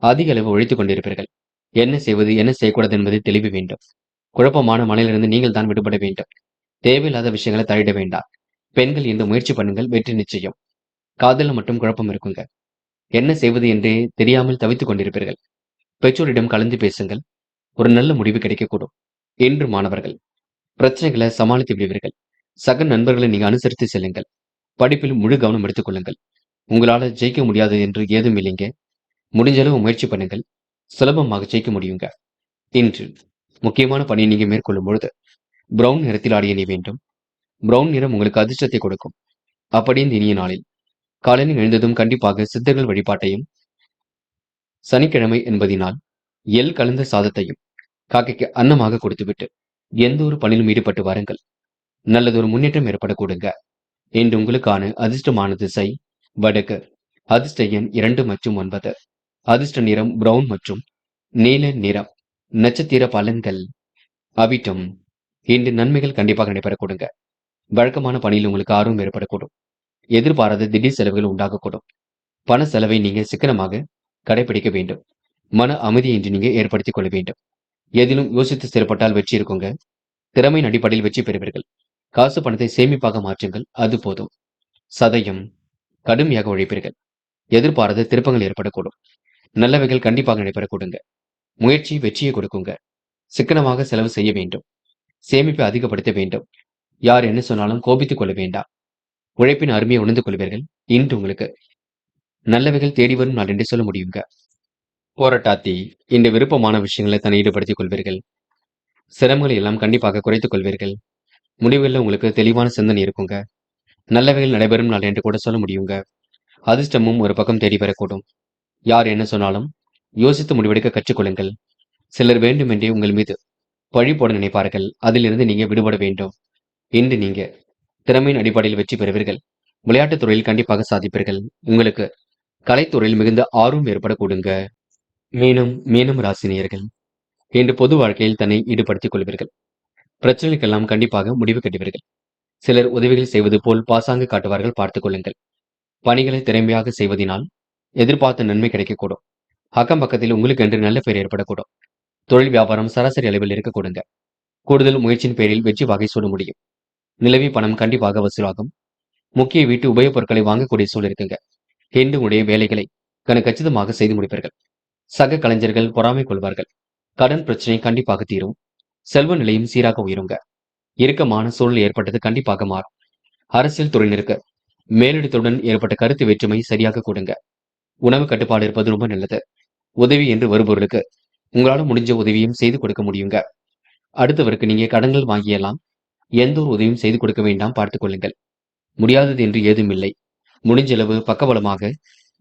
அதிக அளவு உழைத்துக் கொண்டிருப்பீர்கள். என்ன செய்வது, என்ன செய்யக்கூடாது என்பதை தெளிவு வேண்டும். குழப்பமான மனதிலிருந்து நீங்கள் தான் விடுபட வேண்டும். தேவையில்லாத விஷயங்களை தலையிட வேண்டாம். பெண்கள் இன்று முயற்சி பண்ணுங்கள், வெற்றி நிச்சயம். காதல மட்டும் குழப்பம் இருக்குங்க. என்ன செய்வது என்றே தெரியாமல் தவித்துக் கொண்டிருப்பீர்கள். பெற்றோரிடம் கலந்து பேசுங்கள். ஒரு நல்ல முடிவு கிடைக்கக்கூடும். இன்று மாணவர்கள் பிரச்சனைகளை சமாளித்து விடுவீர்கள். சக நண்பர்களை நீங்க அனுசரித்து செல்லுங்கள். படிப்பில் முழு கவனம் எடுத்துக் கொள்ளுங்கள். உங்களால ஜெயிக்க முடியாது என்று ஏதும் இல்லைங்க. முடிஞ்ச அளவு முயற்சி பண்ணுங்கள். சுலபமாக ஜெயிக்க முடியுங்க. இன்று முக்கியமான பணியை நீங்க மேற்கொள்ளும் பொழுது பிரவுன் நிறத்தில் ஆடிய அணிய வேண்டும். பிரவுன் நிறம் உங்களுக்கு அதிர்ஷ்டத்தை கொடுக்கும். அப்படி இந்த இனிய நாளில் காலையில் எழுந்ததும் கண்டிப்பாக சித்தர்கள் வழிபாட்டையும், சனிக்கிழமை என்பதினால் எள் கலந்த சாதத்தையும் காக்கைக்கு அன்னமாக கொடுத்துவிட்டு எந்த ஒரு பணியிலும் ஈடுபட்டு வாருங்கள். நல்லதொரு முன்னேற்றம் ஏற்படக்கூடுங்க. இன்று உங்களுக்கான அதிர்ஷ்டமான திசை வடக்கு. அதிர்ஷ்ட எண் 2 மற்றும் 9. அதிர்ஷ்ட நிறம் பிரவுன் மற்றும் நீல நிறம். நட்சத்திர பலன்கள். அவிட்டம். இன்று நன்மைகள் கண்டிப்பாக நடைபெறக்கூடுங்க. வழக்கமான பணியில் உங்களுக்கு ஆர்வம் ஏற்படக்கூடும். எதிர்பாராத திடீர் செலவுகள் உண்டாகக்கூடும். பண செலவை நீங்க சிக்கனமாக கடைபிடிக்க வேண்டும். மன அமைதியை இன்று நீங்க ஏற்படுத்திக் கொள்ள வேண்டும். எதிலும் யோசித்து செயல்பட்டால் வெற்றி இருக்குங்க. திறமையின் அடிப்படையில் வெற்றி பெறுவீர்கள். காசு பணத்தை சேமிப்பாக மாற்றுங்கள், அது போதும். சதயம். கடுமையாக உழைப்பீர்கள். எதிர்பாராத திருப்பங்கள் ஏற்படக்கூடும். நல்லவைகள் கண்டிப்பாக நடைபெறக்கூடுங்க. முயற்சி வெற்றியை கொடுக்குங்க. சிக்கனமாக செலவு செய்ய வேண்டும். சேமிப்பை அதிகப்படுத்த வேண்டும். யார் என்ன சொன்னாலும் கோபித்துக் கொள்ள வேண்டாம். உழைப்பின் அருமையை உணர்ந்து கொள்வீர்கள். இன்று உங்களுக்கு நல்லவைகள் தேடி வரும் நாள் என்று சொல்ல முடியுங்க. போராட்டாத்தி இந்த விருப்பமான விஷயங்களை தன்னை ஈடுபடுத்திக் கொள்வீர்கள். சிரமங்களை எல்லாம் கண்டிப்பாக குறைத்துக் கொள்வீர்கள். முடிவுகளில் உங்களுக்கு தெளிவான சிந்தனை இருக்குங்க. நல்லவைகள் நடைபெறும் நாள் என்று கூட சொல்ல முடியுங்க. அதிர்ஷ்டமும் ஒரு பக்கம் தேடி வரக்கூடும். யார் என்ன சொன்னாலும் யோசித்து முடிவெடுக்க கற்றுக்கொள்ளுங்கள். சிலர் வேண்டுமென்றே உங்கள் மீது பழி போட நினைப்பார்கள். அதிலிருந்து நீங்க விடுபட வேண்டும். இன்று நீங்க திறமையின் அடிப்படையில் வெற்றி பெறுவீர்கள். விளையாட்டுத் துறையில் கண்டிப்பாக சாதிப்பீர்கள். உங்களுக்கு கலைத்துறையில் மிகுந்த ஆர்வம் ஏற்படக்கூடுங்க. மீனும் ராசினியர்கள் இன்று பொது வாழ்க்கையில் தன்னை ஈடுபடுத்திக் கொள்வீர்கள். பிரச்சனைக்கெல்லாம் கண்டிப்பாக முடிவு கட்டுவீர்கள். சிலர் உதவிகள் செய்வது போல் பாசாங்கு காட்டுவார்கள், பார்த்துக் கொள்ளுங்கள். பணிகளை திறமையாக செய்வதனால் எதிர்பார்த்த நன்மை கிடைக்கக்கூடும். அக்கம் பக்கத்தில் உங்களுக்கு என்று நல்ல பெயர் ஏற்படக்கூடும். தொழில் வியாபாரம் சராசரி அளவில் இருக்கக்கூடுங்க. கூடுதல் முயற்சியின் பேரில் வெற்றி வகை சூட முடியும். நிலவி பணம் கண்டிப்பாக வசூலாகும். முக்கிய வீட்டு உபயோகப் பொருட்களை வாங்கக்கூடிய சூழல் இருக்குங்க. இன்று உடைய வேலைகளை கச்சிதமாக செய்து முடிப்பீர்கள். சக கலைஞர்கள் பொறாமை கொள்வார்கள். கடன் பிரச்சனை கண்டிப்பாக தீரும். செல்வ நிலையும் சீராக உயருங்க. இறுக்கமான சூழல் ஏற்பட்டது கண்டிப்பாக மாறும். அரசியல் துறையினருக்கு மேலிடத்துடன் ஏற்பட்ட கருத்து வேற்றுமை சரியாக கூடுங்க. உணவு கட்டுப்பாடு இருப்பது ரொம்ப நல்லது. உதவி என்று வருபவர்களுக்கு உங்களால முடிஞ்ச உதவியும் செய்து கொடுக்க முடியுங்க. அடுத்தவருக்கு நீங்க கடன்கள் வாங்கியெல்லாம் எந்த ஒரு உதவியும் செய்து கொடுக்க வேண்டாம், பார்த்துக் கொள்ளுங்கள். முடியாதது என்று ஏதும் இல்லை. முடிஞ்சளவு பக்கபலமாக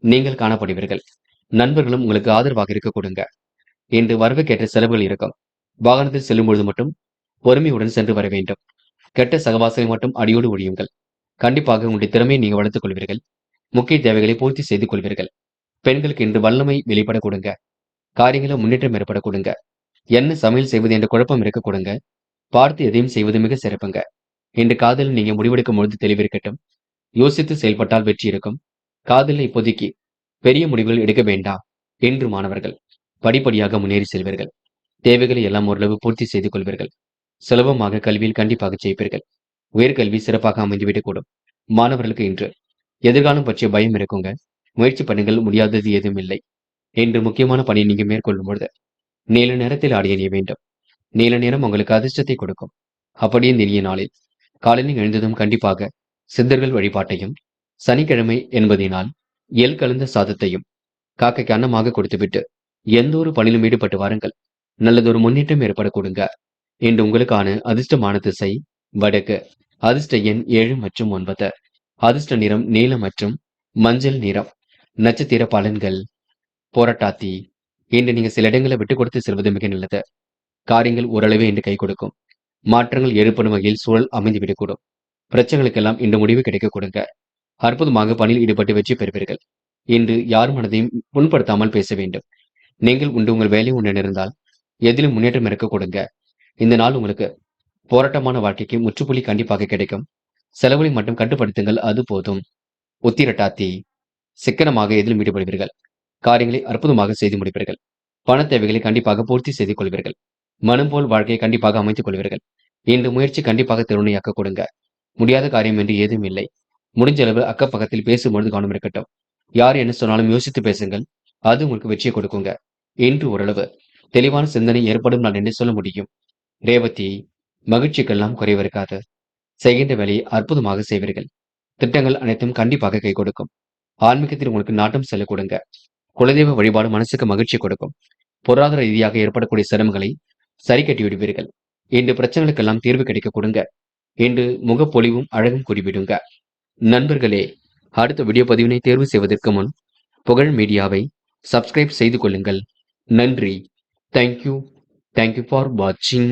நீங்கள் காணப்படுவீர்கள். நண்பர்களும் உங்களுக்கு ஆதரவாக இருக்க கொடுங்க. இன்று வரவுக்கேற்ற செலவுகள் இருக்கும். வாகனத்தில் செல்லும் பொழுது மட்டும் பொறுமையுடன் சென்று வர வேண்டும். கெட்ட சகவாசங்களை மட்டும் அடியோடு ஒழியுங்கள். கண்டிப்பாக உங்களுடைய திறமையை நீங்க வளர்த்துக் கொள்வீர்கள். முக்கிய தேவைகளை பூர்த்தி செய்து கொள்வீர்கள். பெண்களுக்கு இன்று வல்லமை வெளிப்பட கொடுங்க. காரியங்களை முன்னேற்றம் ஏற்பட கொடுங்க. என்ன சமையல் செய்வது என்ற குழப்பம் இருக்க கொடுங்க. பார்த்து எதையும் செய்வது மிக சிறப்புங்க. இன்று காதலில் நீங்க முடிவெடுக்கும் பொழுது தெளிவிருக்கட்டும். யோசித்து செயல்பட்டால் வெற்றி இருக்கும். காதலில் இப்போதைக்கு பெரிய முடிவுகள் எடுக்க வேண்டாம். இன்று மாணவர்கள் படிப்படியாக முன்னேறி செல்வீர்கள். தேவைகளை எல்லாம் ஓரளவு பூர்த்தி செய்து கொள்வீர்கள். சுலபமாக கல்வியில் கண்டிப்பாக ஜெயிப்பீர்கள். உயர்கல்வி சிறப்பாக அமைந்துவிடக்கூடும். மாணவர்களுக்கு இன்று எதிர்காலம் பற்றிய பயம் இருக்குங்க. முயற்சி பண்ணுங்கள், முடியாதது ஏதும் இல்லை. இன்று முக்கியமான பணியை நீங்க மேற்கொள்ளும் பொழுது நீல நிறத்தில் ஆடை அணிய வேண்டும். நீல நிறம் உங்களுக்கு அதிர்ஷ்டத்தை கொடுக்கும். அப்படியே இந்த இனிய நாளில் காலையில் எழுந்ததும் கண்டிப்பாக சித்தர்கள் வழிபாட்டையும், சனிக்கிழமை என்பதினால் எள் கலந்த சாதத்தையும் காக்கைக்கு அன்னமாக கொடுத்துவிட்டு எந்த ஒரு பணியிலும் ஈடுபட்டு வாருங்கள். நல்லதொரு முன்னேற்றம் ஏற்பட கொடுங்க. இன்று உங்களுக்கான அதிர்ஷ்டமான திசை வடக்கு. அதிர்ஷ்ட எண் 7 மற்றும் 9. அதிர்ஷ்ட நிறம் நீலம் மற்றும் மஞ்சள் நிறம். நட்சத்திர பலன்கள். போராட்டாத்தி இன்று நீங்க சில இடங்களை விட்டு கொடுத்து செல்வது மிக நல்லது. காரியங்கள் ஓரளவே இன்று கை கொடுக்கும். மாற்றங்கள் ஏற்படும் வகையில் சூழல் அமைந்துவிடக்கூடும். பிரச்சனைகளுக்கெல்லாம் இன்று முடிவு கிடைக்க கொடுங்க. அற்புதமாக பணியில் ஈடுபட்டு வெற்றி பெறுவீர்கள். இன்று யார் மனதையும் புண்படுத்தாமல் பேச வேண்டும். நீங்கள் உங்கள் வேலை உடன் இருந்தால் எதிலும் முன்னேற்றம் இருக்க கொடுங்க. இந்த நாள் உங்களுக்கு போராட்டமான வாழ்க்கைக்கு முற்றுப்புள்ளி கண்டிப்பாக கிடைக்கும். செலவுகளை மட்டும் கட்டுப்படுத்துங்கள், அது போதும். உத்திரட்டாத்தி சிக்கனமாக எதிலும் ஈடுபடுவீர்கள். காரியங்களை அற்புதமாக செய்து முடிப்பீர்கள். பண தேவைகளை கண்டிப்பாக பூர்த்தி செய்து கொள்வீர்கள். மனம் போல் வாழ்க்கையை கண்டிப்பாக அமைத்துக் கொள்வீர்கள். இன்று முயற்சி கண்டிப்பாக திறமையாக்க கொடுங்க. முடியாத காரியம் என்று ஏதும் இல்லை. முடிஞ்ச அளவு அக்கப்பக்கத்தில் பேசும்பொழுது கவனம் இருக்கட்டும். யார் என்ன சொன்னாலும் யோசித்து பேசுங்கள். அது உங்களுக்கு வெற்றியை கொடுக்குங்க. இன்று ஓரளவு தெளிவான சிந்தனை ஏற்படும் நாள் என்று சொல்ல முடியும். ரேவதி மகிழ்ச்சிக்கெல்லாம் குறைவு இருக்காது. செய்கின்ற வேலையை அற்புதமாக செய்வீர்கள். திட்டங்கள் அனைத்தும் கண்டிப்பாக கை கொடுக்கும். ஆன்மீகத்தில் உங்களுக்கு நாட்டம் செல்ல கொடுங்க. குலதெய்வ வழிபாடு மனசுக்கு மகிழ்ச்சி கொடுக்கும். பொருளாதார ரீதியாக ஏற்படக்கூடிய சிரமங்களை சரி கட்டி விடுவீர்கள். இன்று பிரச்சனைகளுக்கெல்லாம் தீர்வு கிடைக்க கொடுங்க. இன்று முகப்பொலிவும் அழகும் கூறிவிடுங்க. நண்பர்களே, அடுத்த வீடியோ பதிவினை தேர்வு செய்வதற்கு முன் புகழ் மீடியாவை சப்ஸ்கிரைப் செய்து கொள்ளுங்கள். நன்றி. தேங்க்யூ ஃபார் வாட்சிங்.